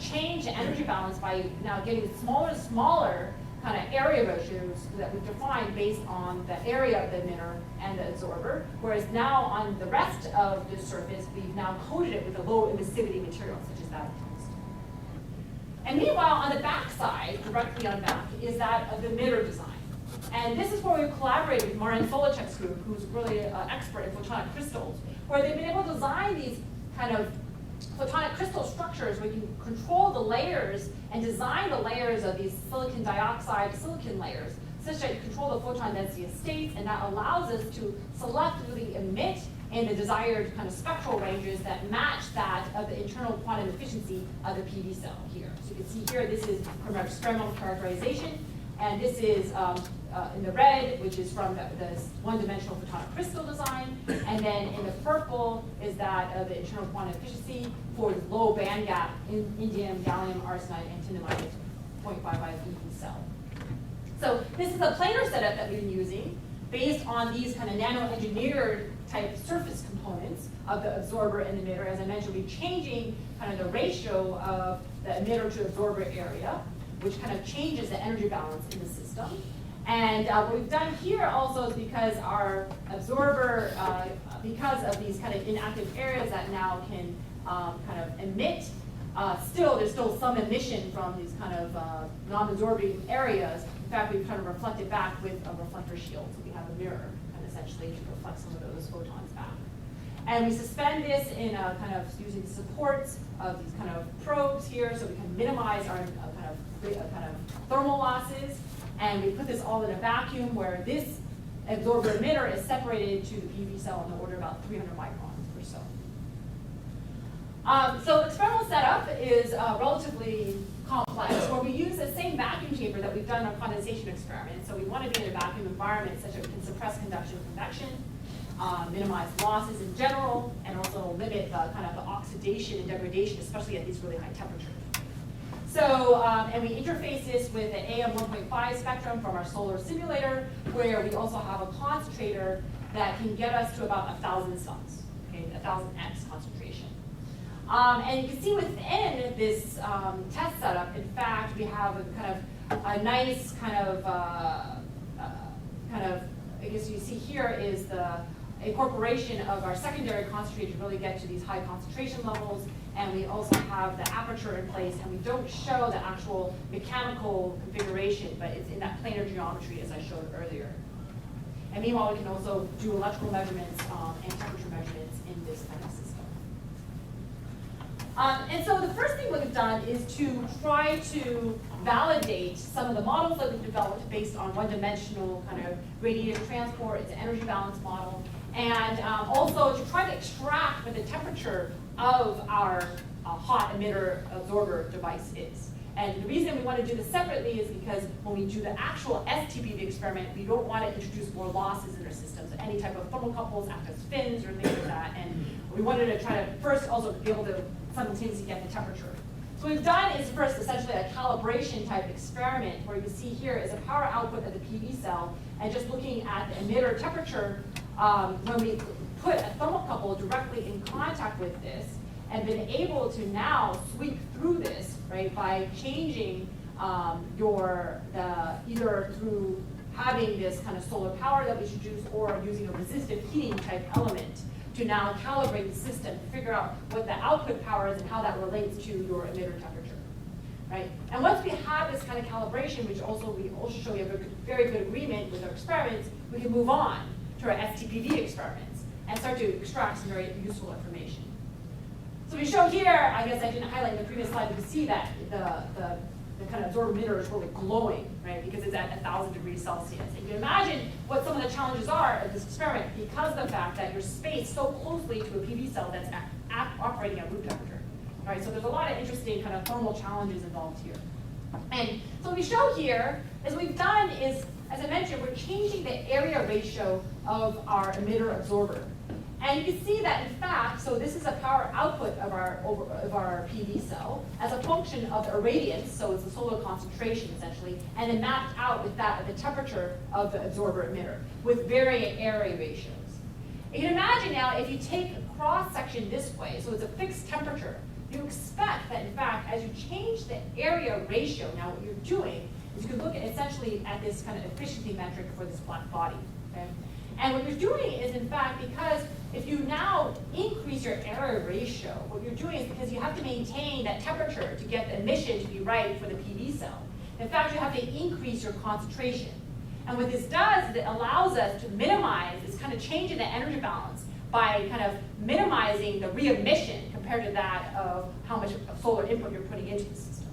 change the energy balance by now getting smaller and smaller kind of area ratios that we've defined based on the area of the emitter and the absorber, whereas now on the rest of the surface, we've now coated it with a low emissivity material, such as that of tungsten. And meanwhile, on the back side, directly on back, is that of the emitter design. And this is where we've collaborated with Martin Solachek's group, who's really an expert in photonic crystals, where they've been able to design these kind of photonic crystal structures where you can control the layers and design the layers of these silicon dioxide silicon layers such that you control the photon density of states, and that allows us to selectively emit in the desired kind of spectral ranges that match that of the internal quantum efficiency of the PV cell here. So you can see here, this is from our experimental characterization, and this is in the red, which is from the one-dimensional photonic crystal design, and then in the purple is that of the internal quantum efficiency for the low band gap in indium, gallium, arsenide, and tinamide 0.55 EV cell. So this is a planar setup that we've been using based on these kind of nano-engineered type surface components of the absorber and emitter. As I mentioned, we're changing kind of the ratio of the emitter to absorber area, which kind of changes the energy balance in the system. And what we've done here also is because our absorber, because of these kind of inactive areas that now can kind of emit, there's still some emission from these kind of non-absorbing areas. In fact, we've kind of reflected back with a reflector shield. So we have a mirror, and essentially to reflect some of those photons back. And we suspend this in a kind of using the supports of these kind of probes here, so we can minimize our kind of thermal losses. And we put this all in a vacuum where this absorber emitter is separated to the PV cell in the order of about 300 microns or so. So the experimental setup is relatively complex, where we use the same vacuum chamber that we've done on condensation experiments. So we want to be in a vacuum environment such that we can suppress conduction and convection, minimize losses in general, and also limit the kind of the oxidation and degradation, especially at these really high temperatures. So, and we interface this with an AM 1.5 spectrum from our solar simulator, where we also have a concentrator that can get us to about 1,000 cells, okay, 1,000x concentration. And you can see within this test setup, in fact, we have a kind of a nice I guess you see here is the incorporation of our secondary concentrator to really get to these high concentration levels. And we also have the aperture in place, and we don't show the actual mechanical configuration, but it's in that planar geometry as I showed earlier. And meanwhile, we can also do electrical measurements and temperature measurements in this kind of system. And so the first thing we've done is to try to validate some of the models that we've developed based on one-dimensional kind of radiative transport. It's an energy balance model. And also to try to extract what the temperature of our hot emitter absorber device is. And the reason we want to do this separately is because when we do the actual STPV experiment, we don't want to introduce more losses in our system. So any type of thermocouples act as fins or things like that. And we wanted to try to first also be able to simultaneously get the temperature. So what we've done is first essentially a calibration type experiment, where you can see here is a power output of the PV cell, and just looking at the emitter temperature, when we put a thermocouple directly in contact with this, and been able to now sweep through this, right, by changing either through having this kind of solar power that we introduced, or using a resistive heating type element to now calibrate the system to figure out what the output power is and how that relates to your emitter temperature, right? And once we have this kind of calibration, which also we also show we have a very good agreement with our experiments, we can move on to our STPV experiments and start to extract some very useful information. So we show here, I guess I didn't highlight in the previous slide, you can see that the kind of absorber emitter is really glowing, right? Because it's at 1,000 degrees Celsius. And you can imagine what some of the challenges are of this experiment because of the fact that you're spaced so closely to a PV cell that's operating at room temperature, right? So there's a lot of interesting kind of thermal challenges involved here. And so what we show here is what we've done is, as I mentioned, we're changing the area ratio of our emitter absorber. And you can see that, in fact, so this is a power output of our PV cell as a function of the irradiance, so it's a solar concentration, essentially, and then mapped out with that at the temperature of the absorber emitter with varying area ratios. You can imagine now, if you take a cross-section this way, so it's a fixed temperature, you expect that, in fact, as you change the area ratio, now what you're doing is you can look at essentially at this kind of efficiency metric for this black body, okay? And what you're doing is, in fact, because if you now increase your area ratio, what you're doing is because you have to maintain that temperature to get the emission to be right for the PV cell. In fact, you have to increase your concentration. And what this does is it allows us to minimize this kind of change in the energy balance by kind of minimizing the re-emission compared to that of how much solar input you're putting into the system.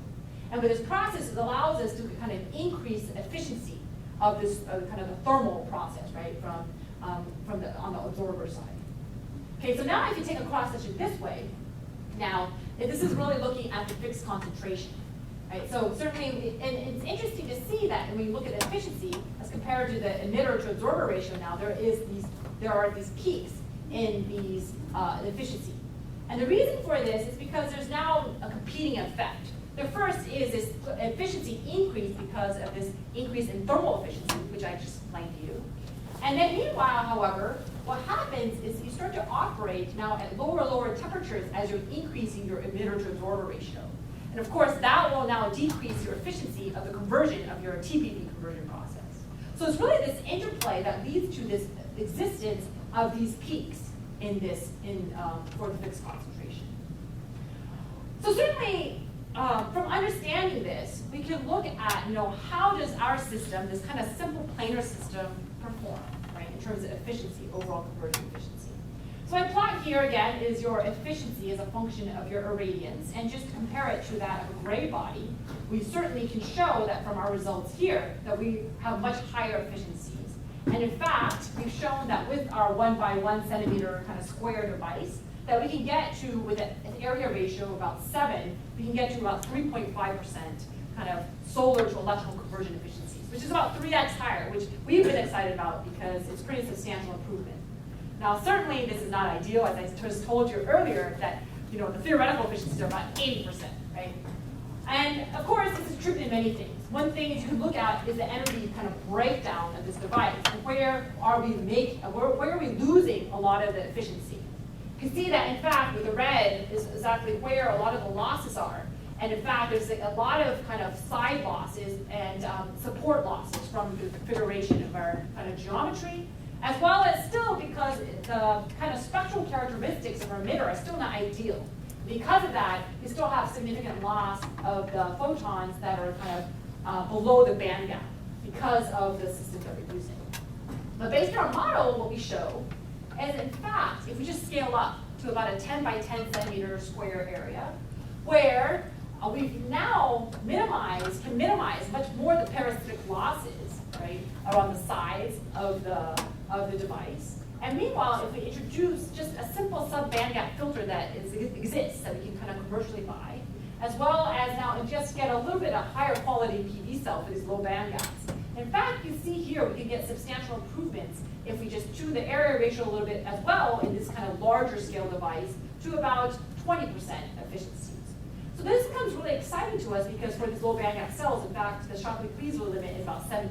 And with this process, it allows us to kind of increase the efficiency of this kind of the thermal process, right, on the absorber side. Okay, so now if you take a cross section this way, now this is really looking at the fixed concentration, right? So certainly, and it's interesting to see that when you look at efficiency as compared to the emitter to absorber ratio. Now there are these peaks in these efficiency, and the reason for this is because there's now a competing effect. The first is this efficiency increase because of this increase in thermal efficiency, which I just explained to you. And then meanwhile, however, what happens is you start to operate now at lower temperatures as you're increasing your emitter to absorber ratio. And of course, that will now decrease your efficiency of the conversion of your TPV conversion process. So it's really this interplay that leads to this existence of these peaks for the fixed concentration. So certainly, from understanding this, we can look at, how does our system, this kind of simple planar system, perform, right, in terms of efficiency, overall conversion efficiency. So my plot here, again, is your efficiency as a function of your irradiance, and just to compare it to that of a gray body, we certainly can show that from our results here, that we have much higher efficiencies. And in fact, we've shown that with our 1 by 1 centimeter kind of square device, that we can get to, with an area ratio of about 7, we can get to about 3.5% kind of solar to electrical conversion efficiencies, which is about 3x higher, which we've been excited about because it's pretty substantial improvement. Now, certainly this is not ideal, as I just told you earlier, that the theoretical efficiencies are about 80%, right? And of course, this is attributed to many things. One thing is you can look at is the energy kind of breakdown of this device, and where are we losing a lot of the efficiency. You can see that, in fact, with the red is exactly where a lot of the losses are. And in fact, there's a lot of kind of side losses and support losses from the configuration of our kind of geometry, as well as still because the kind of spectral characteristics of our emitter are still not ideal. Because of that, we still have significant loss of the photons that are kind of below the band gap because of the systems that we're using. But based on our model, what we show is, in fact, if we just scale up to about a 10 by 10 centimeter square area, where we've now can minimize much more the parasitic losses, right, around the sides of the device. And meanwhile, if we introduce just a simple sub-bandgap filter that exists that we can kind of commercially buy, as well as now just get a little bit of higher quality PV cell for these low band gaps. In fact, you see here we can get substantial improvements if we just tune the area ratio a little bit as well in this kind of larger scale device to about 20% efficiencies. So this becomes really exciting to us because for these low band gap cells, in fact, the Shockley Pleasure limit is about 17%.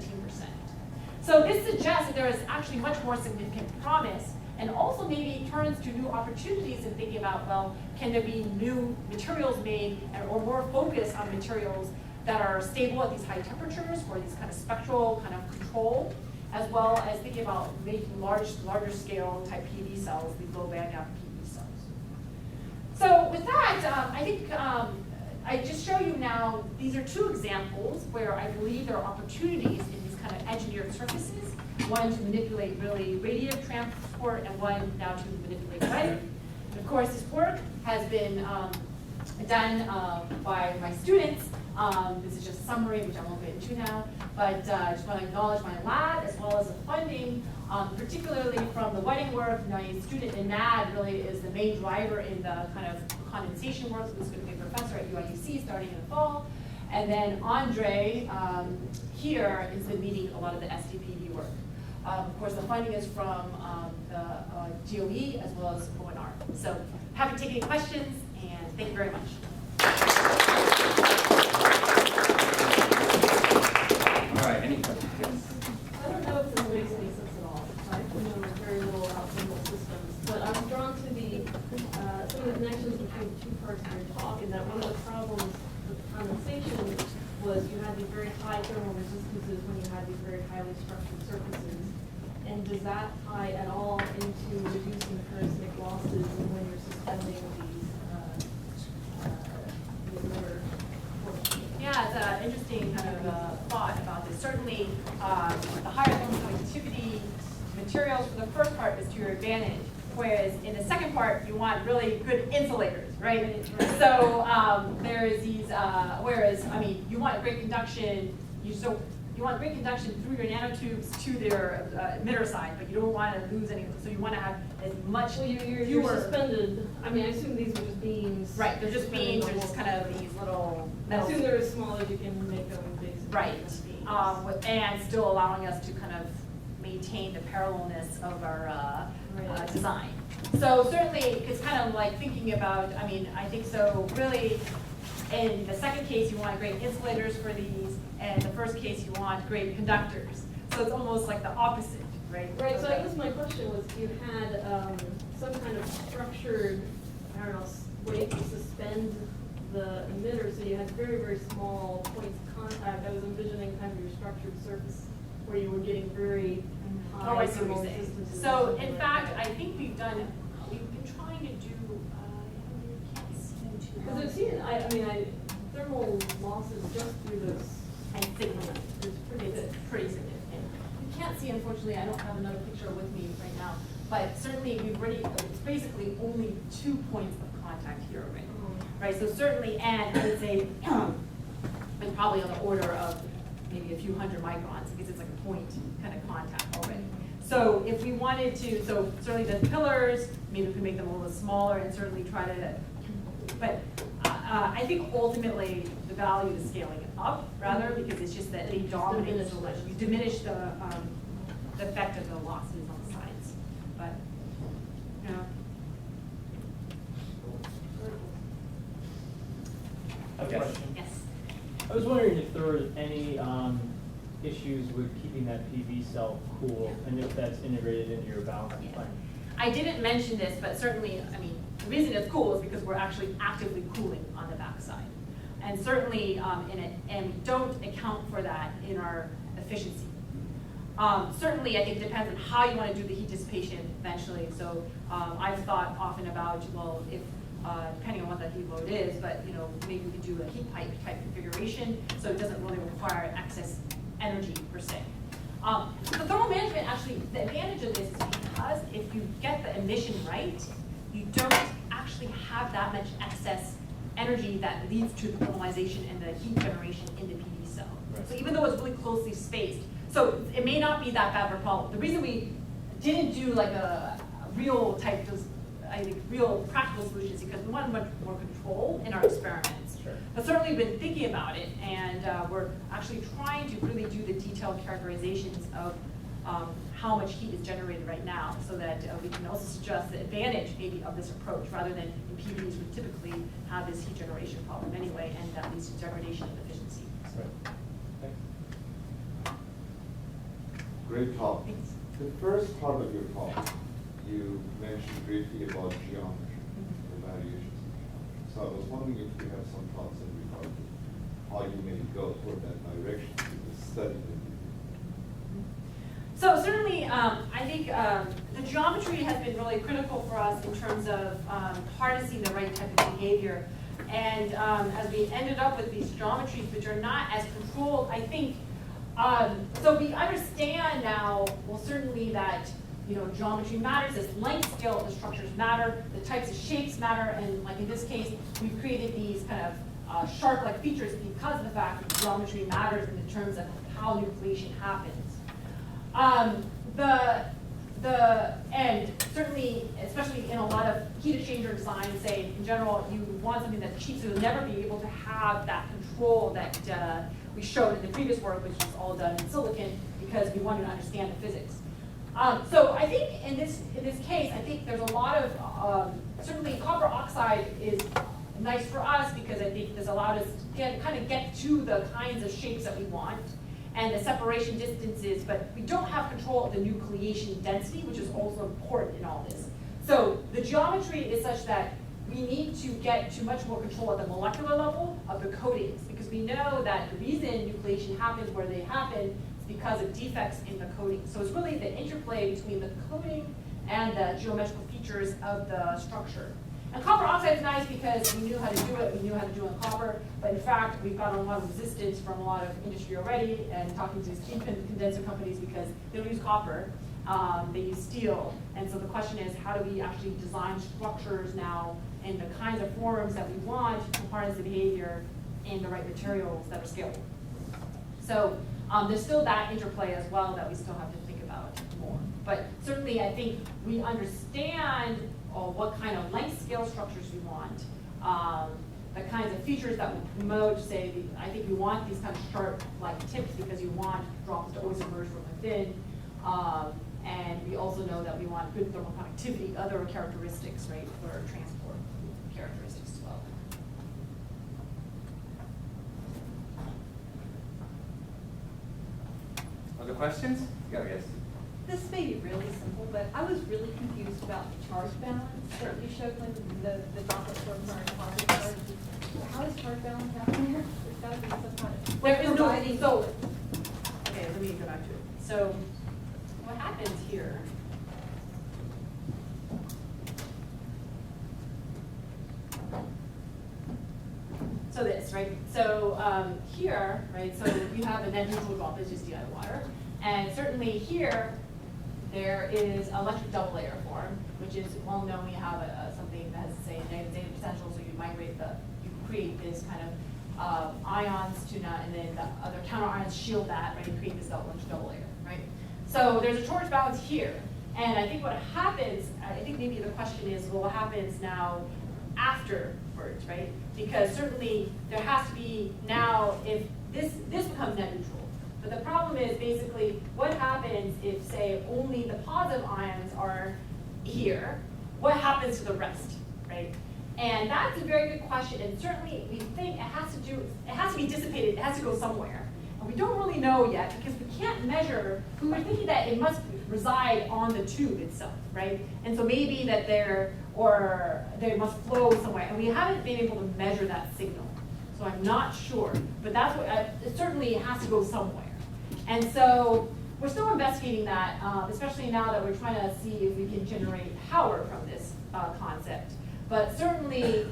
So this suggests that there is actually much more significant promise, and also maybe turns to new opportunities in thinking about, well, can there be new materials made or more focus on materials that are stable at these high temperatures for these kind of spectral kind of control, as well as thinking about making larger scale type PV cells, these low band gap PV cells. So with that, I think I just show you now, these are two examples where I believe there are opportunities in these kind of engineered surfaces, one to manipulate really radiative transport and one now to manipulate light. And of course, this work has been done by my students. This is just a summary, which I won't get into now, but I just want to acknowledge my lab as well as the funding, particularly from the wedding work. My student in NAD really is the main driver in the kind of condensation work, who's going to be a professor at UIUC starting in the fall. And then Andre here has been leading a lot of the SDPD work. Of course, the funding is from the GOE as well as ONR. So happy to take any questions, and thank you very much. All right, any questions? I don't know if this makes any sense at all. I know very little about thermal systems, but I'm drawn to the some of the connections between the two parts of your talk, and that one of the problems with condensation was you had these very high thermal resistances when you had these very highly structured surfaces. And does that tie at all into reducing parasitic losses when you're suspending these emitter portions? Yeah, it's an interesting kind of thought about this. Certainly, the higher thermal conductivity materials for the first part is to your advantage, whereas in the second part, you want really good insulators, right? So there's these, whereas, I mean, you want great conduction, you want great conduction through your nanotubes to their emitter side, but you don't want to lose any, so you want to have as much You're suspended. I mean, I assume these are just beams. Right, they're just beams, they're just kind of these little I assume they're as small as you can make them basically. Right, and still allowing us to kind of maintain the parallelness of our design. So certainly, it's kind of like thinking about, I mean, I think so really, in the second case, you want great insulators for these, and the first case, you want great conductors. So it's almost like the opposite, right? Right, so I guess my question was, you had some kind of structured, I don't know, way to suspend the emitter, so you had very, very small points of contact. I was envisioning kind of your structured surface where you were getting very high I see what thermal you're saying. resistances. So in fact, I think we've been trying to do, can't see too Because well. I've seen, I mean, thermal losses just through this And significant. is pretty good. It's pretty significant. You can't see, unfortunately, I don't have another picture with me right now, but certainly we've already, it's basically only 2 points of contact here already. Right, so certainly, and I would say, it's probably on the order of maybe a few hundred microns, because it's like a point kind of contact already. So if we wanted to, so certainly the pillars, maybe we could make them a little smaller and certainly try to, but I think ultimately the value is scaling it up rather, because it's just that they dominate so much. You diminish the effect of the losses on the sides. But, you know. I have a question. Yes. I was wondering if there were any issues with keeping that PV cell cool, and if that's integrated into your balancing plan. I didn't mention this, but certainly, I mean, the reason it's cool is because we're actually actively cooling on the backside. And certainly, and we don't account for that in our efficiency. Certainly, I think it depends on how you want to do the heat dissipation eventually. So I've thought often about, well, if depending on what the heat load is, but you know, maybe we could do a heat pipe type configuration, so it doesn't really require excess energy per se. The thermal management, actually, the advantage of this is because if you get the emission right, you don't actually have that much excess energy that leads to the thermalization and the heat generation in the PV cell. Right. So even though it's really closely spaced, so it may not be that bad of a problem. The reason we didn't do like a real type of, I think, real practical solutions is because we wanted much more control in our experiments. Sure. But certainly we've been thinking about it, and we're actually trying to really do the detailed characterizations of how much heat is generated right now, so that we can also suggest the advantage maybe of this approach, rather than in PVs we typically have this heat generation problem anyway, and that leads to degradation of efficiency. Right. Thanks. Great talk. Thanks. The first part of your talk, you mentioned briefly about geometry, the variations in geometry. So I was wondering if you have some thoughts in regard to how you may go toward that direction in the study that you do. So certainly, I think the geometry has been really critical for us in terms of harnessing the right type of behavior. And as we ended up with these geometries, which are not as controlled, I think, so we understand now, well, certainly that, you know, geometry matters, this length scale of the structures matter, the types of shapes matter, and like in this case, we've created these kind of shark-like features because of the fact that geometry matters in terms of how nucleation happens. And certainly, especially in a lot of heat exchanger design, say in general, you want something that's cheap, so you'll never be able to have that control that we showed in the previous work, which was all done in silicon, because we wanted to understand the physics. So I think in this case, I think there's a lot of, certainly copper oxide is nice for us because I think this allowed us to kind of get to the kinds of shapes that we want and the separation distances, but we don't have control of the nucleation density, which is also important in all this. So the geometry is such that we need to get to much more control at the molecular level of the coatings, because we know that the reason nucleation happens where they happen is because of defects in the coating. So it's really the interplay between the coating and the geometrical features of the structure. And copper oxide is nice because we knew how to do it, we knew how to do it in copper, but in fact, we've got a lot of resistance from a lot of industry already, and talking to these condenser companies, because they don't use copper, they use steel. And so the question is, how do we actually design structures now in the kinds of forms that we want to harness the behavior in the right materials that are scalable? So there's still that interplay as well that we still have to think about more. But certainly, I think we understand what kind of length scale structures we want, the kinds of features that we promote. Say, I think we want these kind of sharp-like tips because you want droplets to always emerge from within. And we also know that we want good thermal conductivity, other characteristics, right, for transport characteristics as well. Other questions? Go, yes. This may be really simple, but I was really confused about the charge balance that you showed when the droplets were positive charge. How does charge balance happen here? There's got to be some kind of There is no, providing. so, okay, let me go back to it. So what happens here, so this, right? So here, right, so you have a net neutral droplet, just DI water. And certainly here, there is electric double layer form, which is well known. We have something that has, say, a negative potential, so you migrate you create this kind of ions to not, and then the other counter ions shield that, right, and create this double layer, right? So there's a charge balance here, and I think what happens, I think maybe the question is, well, what happens now afterwards, right? Because certainly there has to be now, if this becomes net neutral. But the problem is basically what happens if, say, only the positive ions are here? What happens to the rest, right? And that's a very good question, and certainly we think it has to be dissipated, it has to go somewhere. And we don't really know yet because we can't measure, we were thinking that it must reside on the tube itself, right? And so maybe that they must flow somewhere, and we haven't been able to measure that signal. So I'm not sure, but that's what, it certainly has to go somewhere. And so we're still investigating that, especially now that we're trying to see if we can generate power from this concept. But certainly,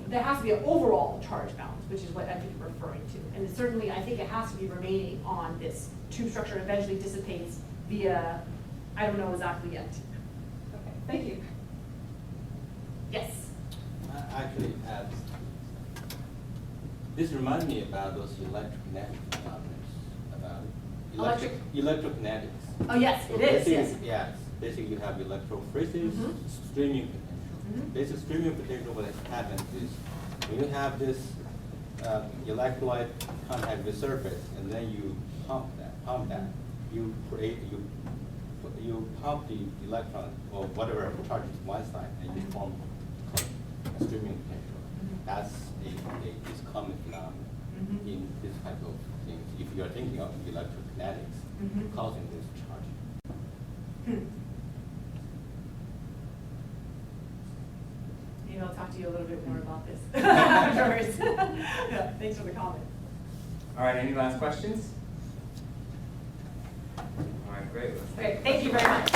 there has to be an overall charge balance, which is what I think you're referring to. And certainly, I think it has to be remaining on this tube structure and eventually dissipates via, I don't know exactly yet. Okay, thank you. Yes? Actually, this reminds me about those electrokinetic phenomena, about electrokinetics. Oh, yes, So it is, basically, yes. yes, basically you have electrophoresis, streaming potential. Basic streaming potential, what happens is when you have this electrolyte contact with surface, and then you pump that, you pump the electron or whatever charges to one side, and you form a streaming potential. That's a common phenomenon in this type of things. If you are thinking of electrokinetics causing this charge. Maybe I'll talk to you a little bit more about this afterwards. Yeah, thanks for the comment. All right, any last questions? All right, great. Let's Great, thank you very much.